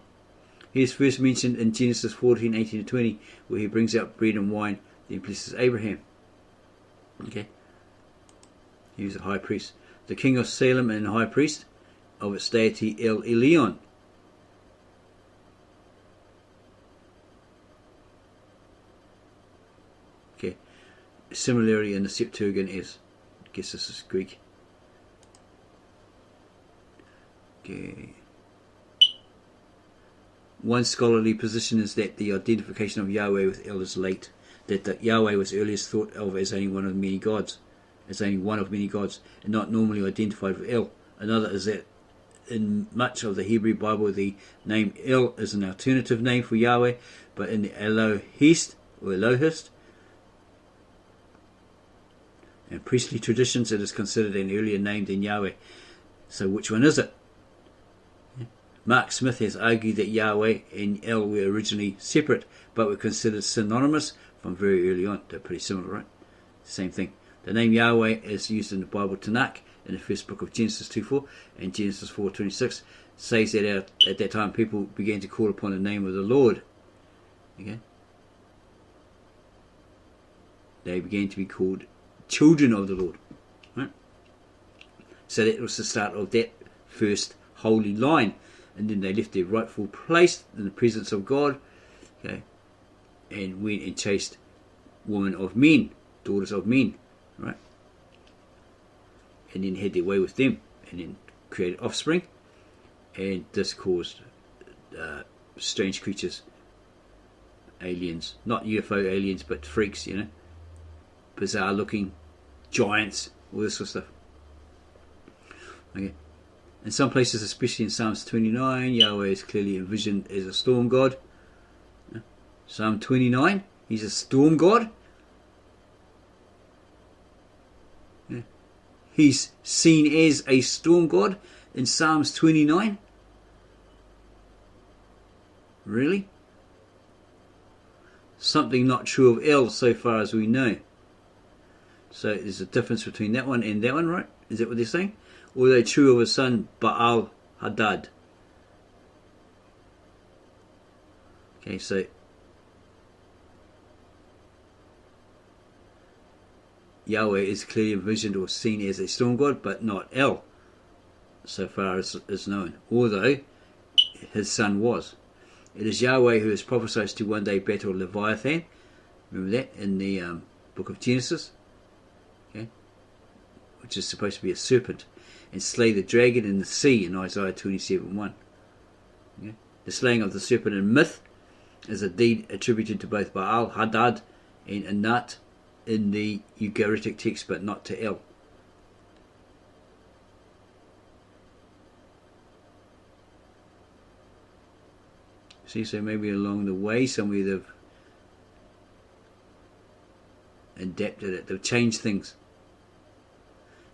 He is first mentioned in Genesis 14:18 to 20, where he brings out bread and wine, then blesses Abraham. Okay, he was a high priest, the king of Salem and high priest of its deity El Elyon. Okay, similarly in the Septuagint is, I guess this is Greek, Okay. One scholarly position is that the identification of Yahweh with El is late, that Yahweh was earliest thought of as only one of many gods, and not normally identified with El. Another is that in much of the Hebrew Bible the name El is an alternative name for Yahweh, but in the Elohist and priestly traditions it is considered an earlier name than Yahweh. So which one is it? Mark Smith has argued that Yahweh and El were originally separate, but were considered synonymous from very early on. They're pretty similar, right? Same thing. The name Yahweh is used in the Bible Tanakh in the first book of Genesis 2:4 and Genesis 4:26 says that at that time people began to call upon the name of the Lord. Okay? They began to be called children of the Lord. Right? So that was the start of that first holy line. And then they left their rightful place in the presence of God, okay, and went and chased women of men, daughters of men, right? And then had their way with them, and then created offspring, and this caused strange creatures, aliens, not UFO aliens, but freaks, bizarre looking giants, all this sort of stuff. Okay. In some places, especially in Psalms 29, Yahweh is clearly envisioned as a storm god. Psalm 29, he's a storm god. He's seen as a storm god in Psalms 29. Really? Something not true of El so far as we know. So there's a difference between that one and that one, right? Is that what they're saying? Or are they true of his son Baal Hadad? Okay, so Yahweh is clearly envisioned or seen as a storm god, but not El, so far as is known, although his son was. It is Yahweh who is prophesied to one day battle Leviathan. Remember that in the book of Genesis? Okay, which is supposed to be a serpent. And slay the dragon in the sea in Isaiah 27:1. Okay? The slaying of the serpent in myth is a deed attributed to both Baal Hadad and Anat in the Ugaritic text, but not to El. See, so maybe along the way somewhere they've adapted it, they've changed things.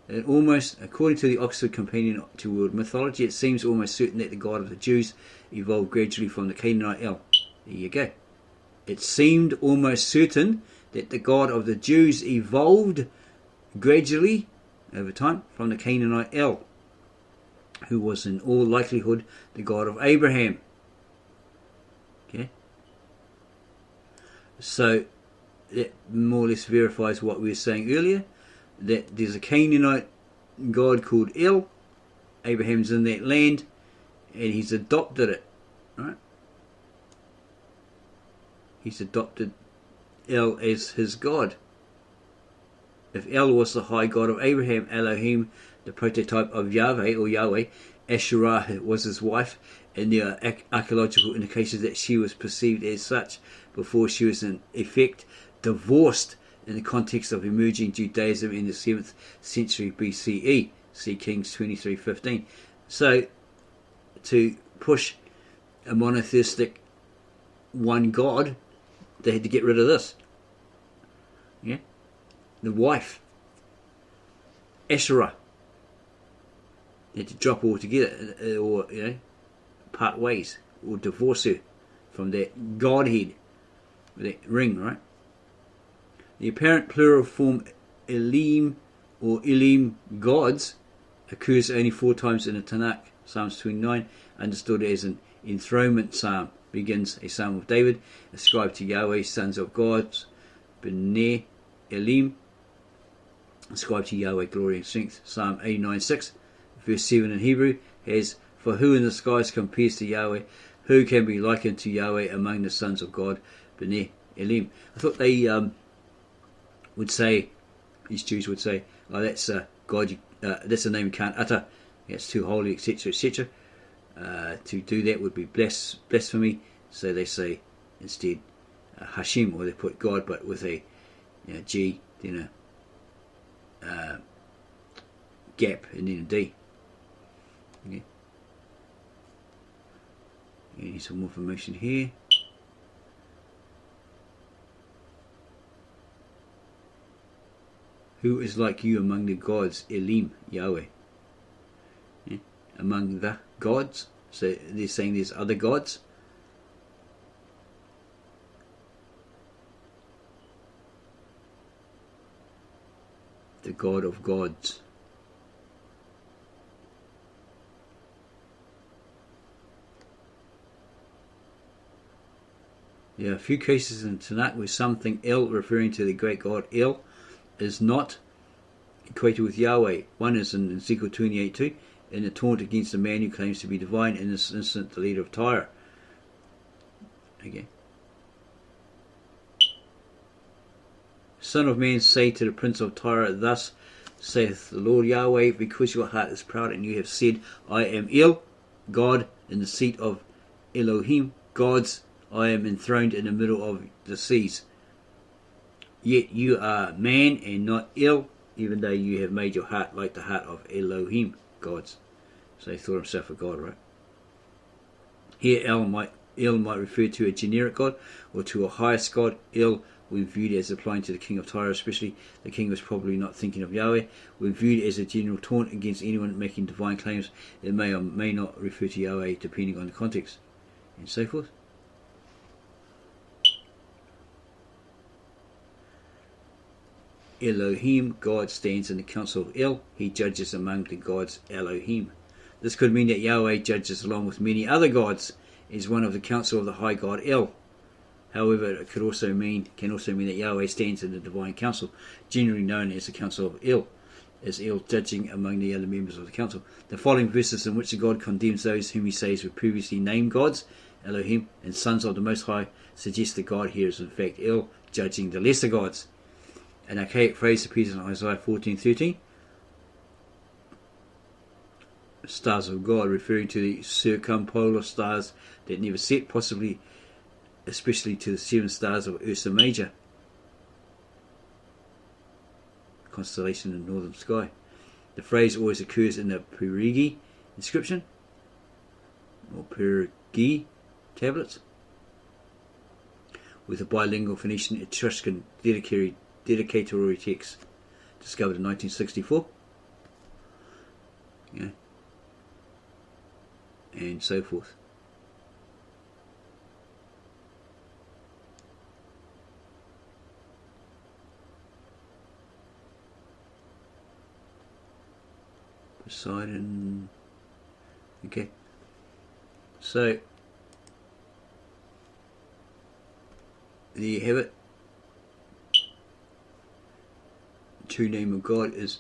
And almost, according to the Oxford Companion to World Mythology, it seems almost certain that the God of the Jews evolved gradually from the Canaanite El. There you go. It seemed almost certain that the God of the Jews evolved gradually, over time, from the Canaanite El, who was in all likelihood the God of Abraham. Okay? So, that more or less verifies what we were saying earlier, that there's a Canaanite god called El. Abraham's in that land and he's adopted it, right? He's adopted El as his god. If El was the high god of Abraham, Elohim, the prototype of Yahweh or Yahweh, Asherah was his wife, and there are archaeological indications that she was perceived as such before she was in effect divorced in the context of emerging Judaism in the 7th century BCE. See Kings 23:15. So, to push a monotheistic one God, they had to get rid of this. Yeah? The wife, Asherah. They had to drop her altogether, or, part ways, or divorce her from that Godhead, that ring, right? The apparent plural form Elim or Elim gods occurs only 4 times in the Tanakh. Psalms 29, understood as an enthronement psalm, begins a psalm of David, ascribed to Yahweh, sons of gods, B'nai Elim, ascribed to Yahweh, glory and strength. Psalm 89:6, verse 7 in Hebrew has, for who in the skies compares to Yahweh? Who can be likened to Yahweh among the sons of God? B'nai Elim. I thought they would say, these Jews would say, oh, that's God, that's a name you can't utter, it's too holy, etc., etc. to do that would be blasphemy, so they say instead Hashem, or they put God but with a G, then a gap, and then a D. Okay. Need some more information here. Who is like you among the gods? Elim, Yahweh. Yeah. Among the gods. So they're saying there's other gods. The God of gods. There are a few cases in Tanakh where something El, referring to the great God El, is not equated with Yahweh. One is in Ezekiel 28:2, in the taunt against a man who claims to be divine, in this instance the leader of Tyre. Okay. Son of man, say to the prince of Tyre, thus saith the Lord Yahweh, because your heart is proud and you have said, I am El, God, in the seat of Elohim, gods, I am enthroned in the middle of the seas. Yet you are man and not El, even though you have made your heart like the heart of Elohim, gods. So he thought himself a god, right? Here El might refer to a generic god or to a highest god. El, when viewed as applying to the king of Tyre especially, the king was probably not thinking of Yahweh. When viewed as a general taunt against anyone making divine claims, it may or may not refer to Yahweh depending on the context, and so forth. Elohim, God, stands in the council of El. He judges among the gods Elohim. This could mean that Yahweh judges along with many other gods as one of the council of the high god El. However, it can also mean that Yahweh stands in the divine council, generally known as the council of El, as El judging among the other members of the council. The following verses in which the God condemns those whom he says were previously named gods, Elohim, and sons of the Most High, suggest that God here is in fact El, judging the lesser gods. An archaic phrase appears in Isaiah 14:13. Stars of God, referring to the circumpolar stars that never set, possibly especially to the 7 stars of Ursa Major, constellation in the northern sky. The phrase always occurs in the Perigi inscription, or Perigi tablets, with a bilingual Phoenician Etruscan dedicatory text discovered in 1964. Yeah. And so forth. Poseidon. Okay. So there you have it. True name of God is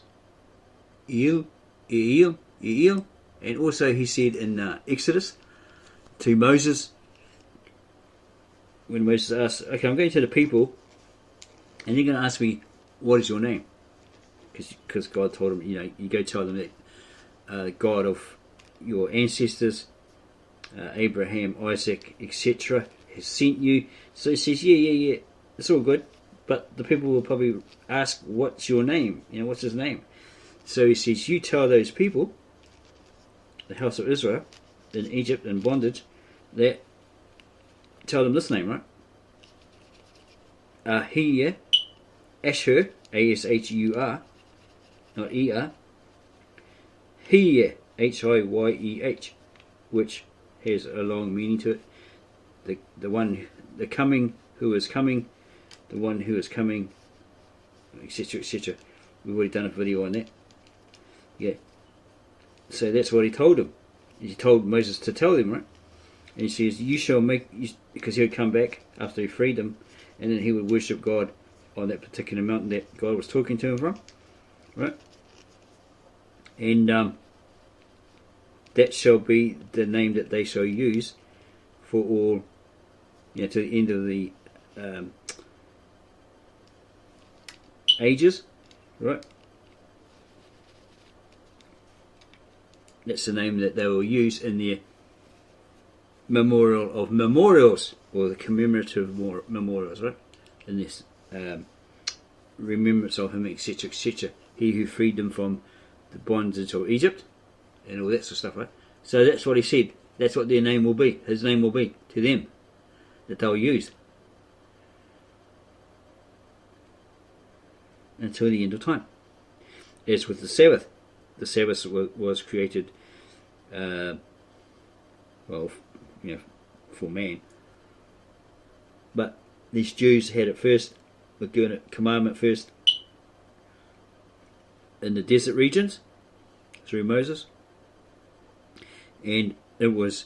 El, and also he said in Exodus to Moses, when Moses asked, okay, I'm going to the people and they're going to ask me, what is your name? Because God told him, you go tell them that God of your ancestors, Abraham, Isaac, etc., has sent you. So he says, yeah, it's all good. But the people will probably ask, what's your name? What's his name? So he says, you tell those people, the house of Israel, in Egypt in bondage, that tell them this name, right? Ahiyah, Ashur, A-S-H-U-R, not E-R. Hiyeh, H-I-Y-E-H, which has a long meaning to it. The one, the coming, who is coming, the one who is coming, etc., etc. We've already done a video on that. Yeah. So that's what he told him. He told Moses to tell them, right? And he says, you shall make, because he would come back after he freed them, and then he would worship God on that particular mountain that God was talking to him from, right? And that shall be the name that they shall use for all, to the end of the ages, right? That's the name that they will use in their memorial of memorials, or the commemorative memorials, right? In this remembrance of him, etc., etc. He who freed them from the bondage of Egypt, and all that sort of stuff, right? So that's what he said. That's what their name will be. His name will be to them, that they'll use until the end of time. As with the Sabbath was created, for man. But these Jews had it first, were given a commandment first in the desert regions through Moses, and it was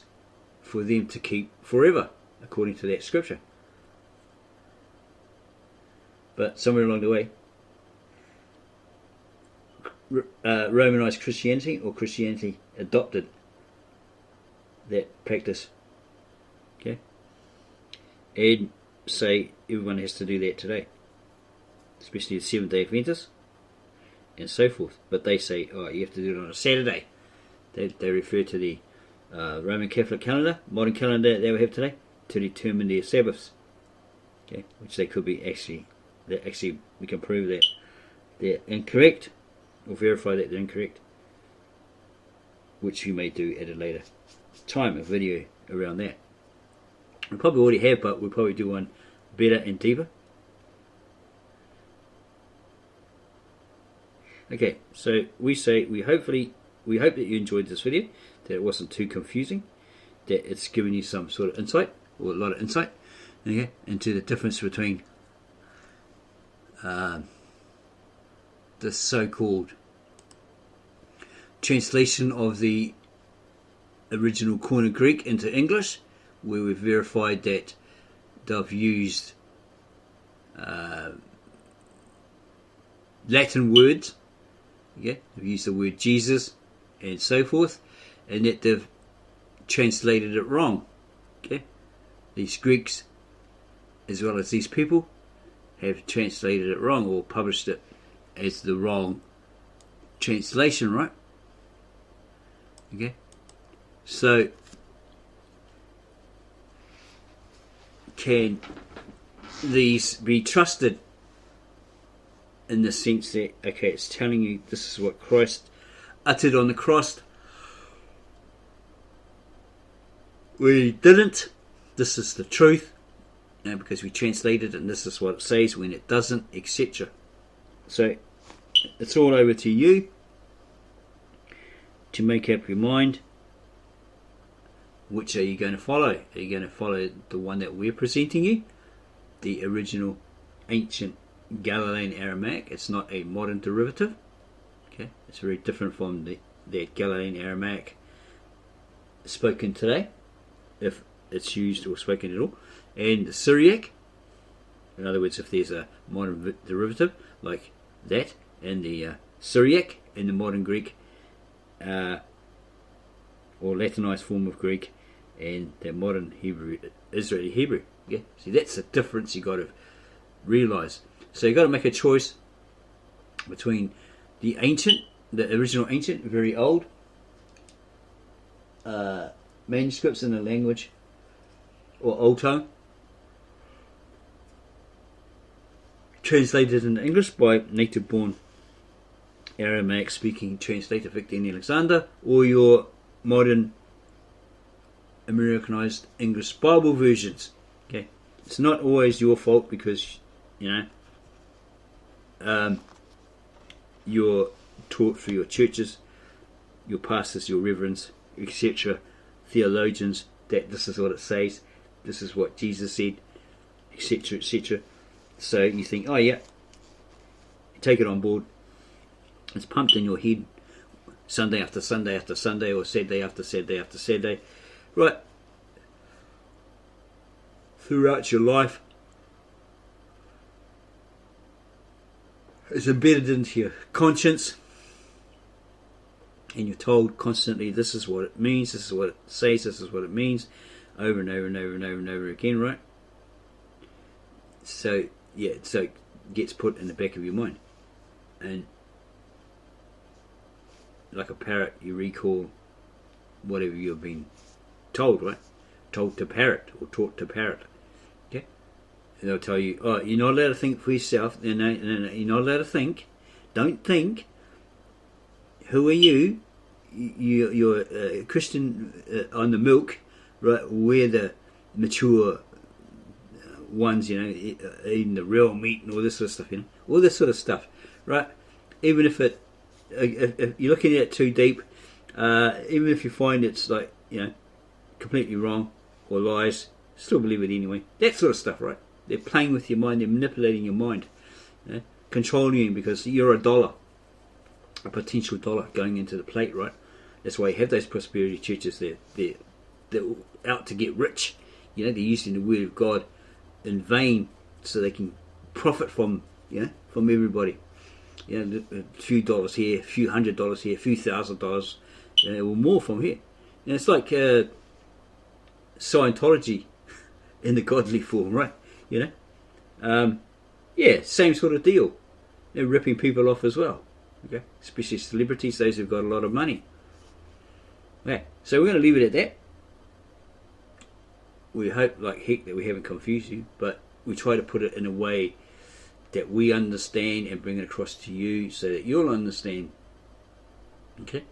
for them to keep forever, according to that scripture. But somewhere along the way, Romanized Christianity, or Christianity adopted that practice, okay, and say everyone has to do that today, especially the Seventh-day Adventists and so forth. But they say, oh, you have to do it on a Saturday. They refer to the Roman Catholic calendar, modern calendar that they have today, to determine their Sabbaths, okay, which they could be actually we can prove that they're incorrect, or verify that they're incorrect, which you may do at a later time, a video around that. We probably already have, but we'll probably do one better and deeper. Okay, so we hope that you enjoyed this video, that it wasn't too confusing, that it's given you some sort of insight, or a lot of insight, okay, into the difference between the so-called translation of the original Koine Greek into English, where we've verified that they've used Latin words, okay, they've used the word Jesus and so forth, and that they've translated it wrong, okay. These Greeks, as well as these people, have translated it wrong, or published it as the wrong translation, right? Okay, so can these be trusted in the sense that, okay, it's telling you this is what Christ uttered on the cross, we didn't, this is the truth, because we translated it and this is what it says when it doesn't, etc. So it's all over to you to make up your mind. Which are you going to follow? Are you going to follow the one that we're presenting you, the original ancient Galilean-Aramaic? It's not a modern derivative, okay, it's very different from the Galilean-Aramaic spoken today, if it's used or spoken at all, and the Syriac. In other words, if there's a modern derivative like that, and the Syriac in the modern Greek, or Latinized form of Greek, and the modern Hebrew, Israeli Hebrew. Yeah, see, that's the difference you got to realize. So you got to make a choice between the original ancient, very old manuscripts in the language, or Old Tongue, translated into English by native-born Aramaic-speaking translator Victor N. Alexander, or your modern Americanized English Bible versions. Okay, it's not always your fault, because you're taught through your churches, your pastors, your reverends, etc., theologians, that this is what it says, this is what Jesus said, etc., etc. So you think, oh yeah, you take it on board. It's pumped in your head Sunday after Sunday after Sunday, or Saturday after Saturday after Saturday, right, throughout your life. It's embedded into your conscience, and you're told constantly, this is what it means, this is what it says, this is what it means, over and over and over and over and over again, right? So yeah, so it gets put in the back of your mind, and like a parrot, you recall whatever you've been told, right? told to parrot or taught to parrot. Okay, and they'll tell you, oh, you're not allowed to think for yourself. No, you're not allowed to think. Don't think. Who are you? You're a Christian on the milk, right? We're the mature ones, eating the real meat and all this sort of stuff, all this sort of stuff, right? Even if if you're looking at it too deep, even if you find it's like, completely wrong or lies, still believe it anyway. That sort of stuff, right? They're playing with your mind, they're manipulating your mind, controlling you because you're a potential dollar going into the plate, right? That's why you have those prosperity churches. They're out to get rich. They're using the word of God in vain so they can profit from everybody. A few dollars here, a few $100 here, a few $1,000, or more from here. It's like Scientology in the godly form, right? Same sort of deal. They're ripping people off as well. Okay, especially celebrities, those who've got a lot of money. Okay, so we're going to leave it at that. We hope like heck that we haven't confused you, but we try to put it in a way that we understand and bring it across to you so that you'll understand. Okay?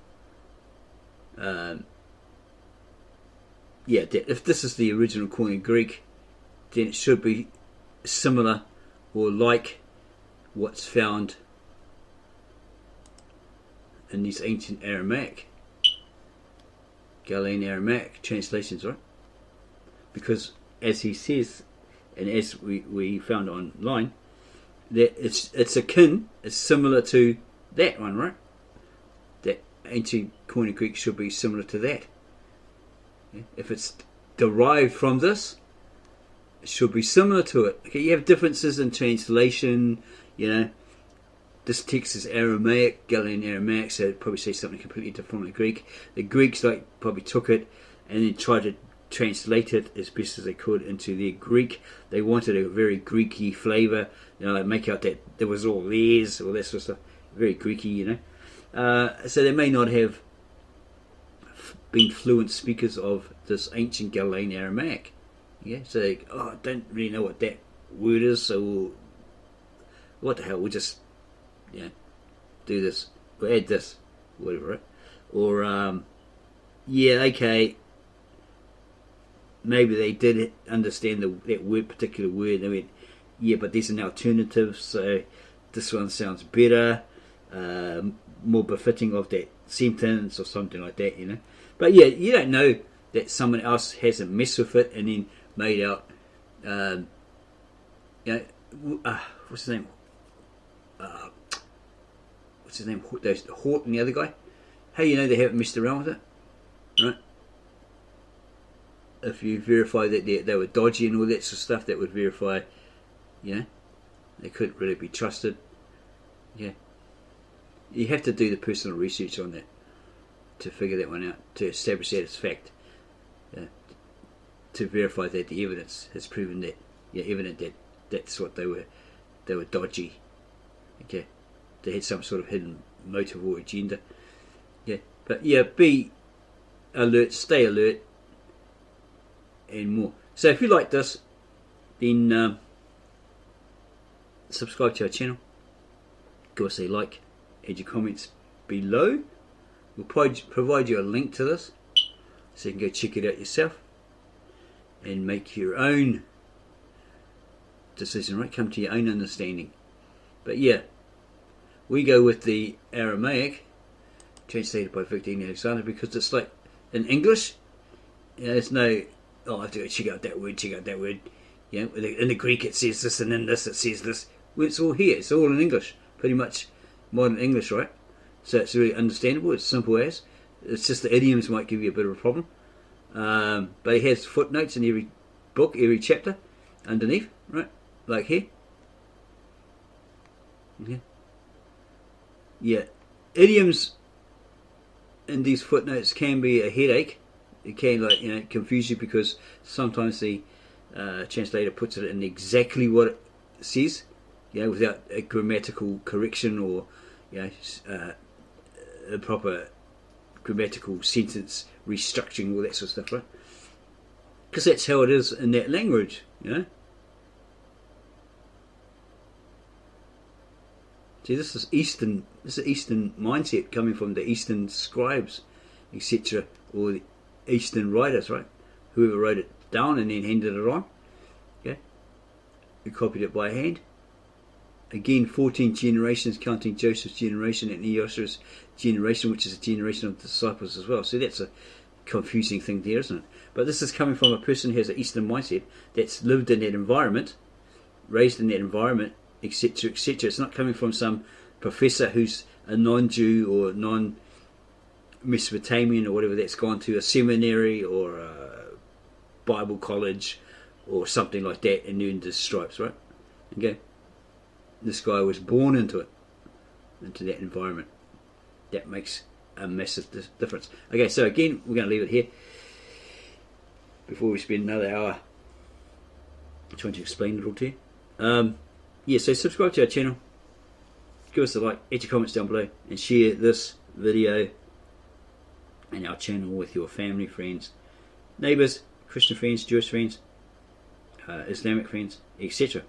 If this is the original Koine Greek, then it should be similar or like what's found in these ancient Aramaic, Galilean-Aramaic translations, right? Because as he says, and as we found online, that it's akin, it's similar to that one, right? That ancient Koine Greek should be similar to that. If it's derived from this, it should be similar to it. Okay, you have differences in translation, This text is Aramaic, Galilean-Aramaic, so it'd probably say something completely different from the Greek. The Greeks probably took it and then tried to translate it as best as they could into their Greek. They wanted a very Greeky flavour, make out that there was all theirs, all that sort of stuff. Very Greeky, So they may not have been fluent speakers of this ancient Galilean-Aramaic. So they don't really know what that word is, so what the hell, we'll just do this, or add this, whatever, right? Or, okay, maybe they did understand that particular word. They went, but there's an alternative, so this one sounds better, more befitting of that sentence or something like that, But you don't know that someone else hasn't messed with it and then made out, what's his name? There's Hort and the other guy. How do you know they haven't messed around with it? Right? If you verify that they were dodgy and all that sort of stuff, that would verify, they couldn't really be trusted. You have to do the personal research on that to figure that one out, to establish that as fact, to verify that the evidence has proven that, evident that that's what they were dodgy. Okay, they had some sort of hidden motive or agenda. But be alert, stay alert, and more. So if you like this, then subscribe to our channel, give us a like, add your comments below. We'll provide you a link to this so you can go check it out yourself and make your own decision, right? Come to your own understanding. But we go with the Aramaic translated by Victor Alexander because it's like in English, there's no, I have to go check out that word. In the Greek it says this, and in this it says this. Well, it's all here. It's all in English, pretty much modern English, right? So it's really understandable. It's simple as. It's just the idioms might give you a bit of a problem. But it has footnotes in every book, every chapter, underneath, right? Like here. Idioms in these footnotes can be a headache. It can confuse you because sometimes the translator puts it in exactly what it says, without a grammatical correction or a proper grammatical sentence restructuring, all that sort of stuff, right? because that's how it is in that language, you know. See, this is Eastern mindset coming from the Eastern scribes, etc., or the Eastern writers, right? Whoever wrote it down and then handed it on, okay? Who copied it by hand. Again, 14 generations, counting Joseph's generation and Eos's generation, which is a generation of the disciples as well. So that's a confusing thing there, isn't it? But this is coming from a person who has an Eastern mindset that's lived in that environment, raised in that environment, etc., etc. It's not coming from some professor who's a non-Jew or non-Mesopotamian or whatever, that's gone to a seminary or a Bible college or something like that and earned his stripes, right? Okay. This guy was born into that environment. That makes a massive difference. Okay, so again, we're going to leave it here before we spend another hour trying to explain it all to you. Yeah, so subscribe to our channel, give us a like, add your comments down below, and share this video and our channel with your family, friends, neighbours, Christian friends, Jewish friends, Islamic friends, etc.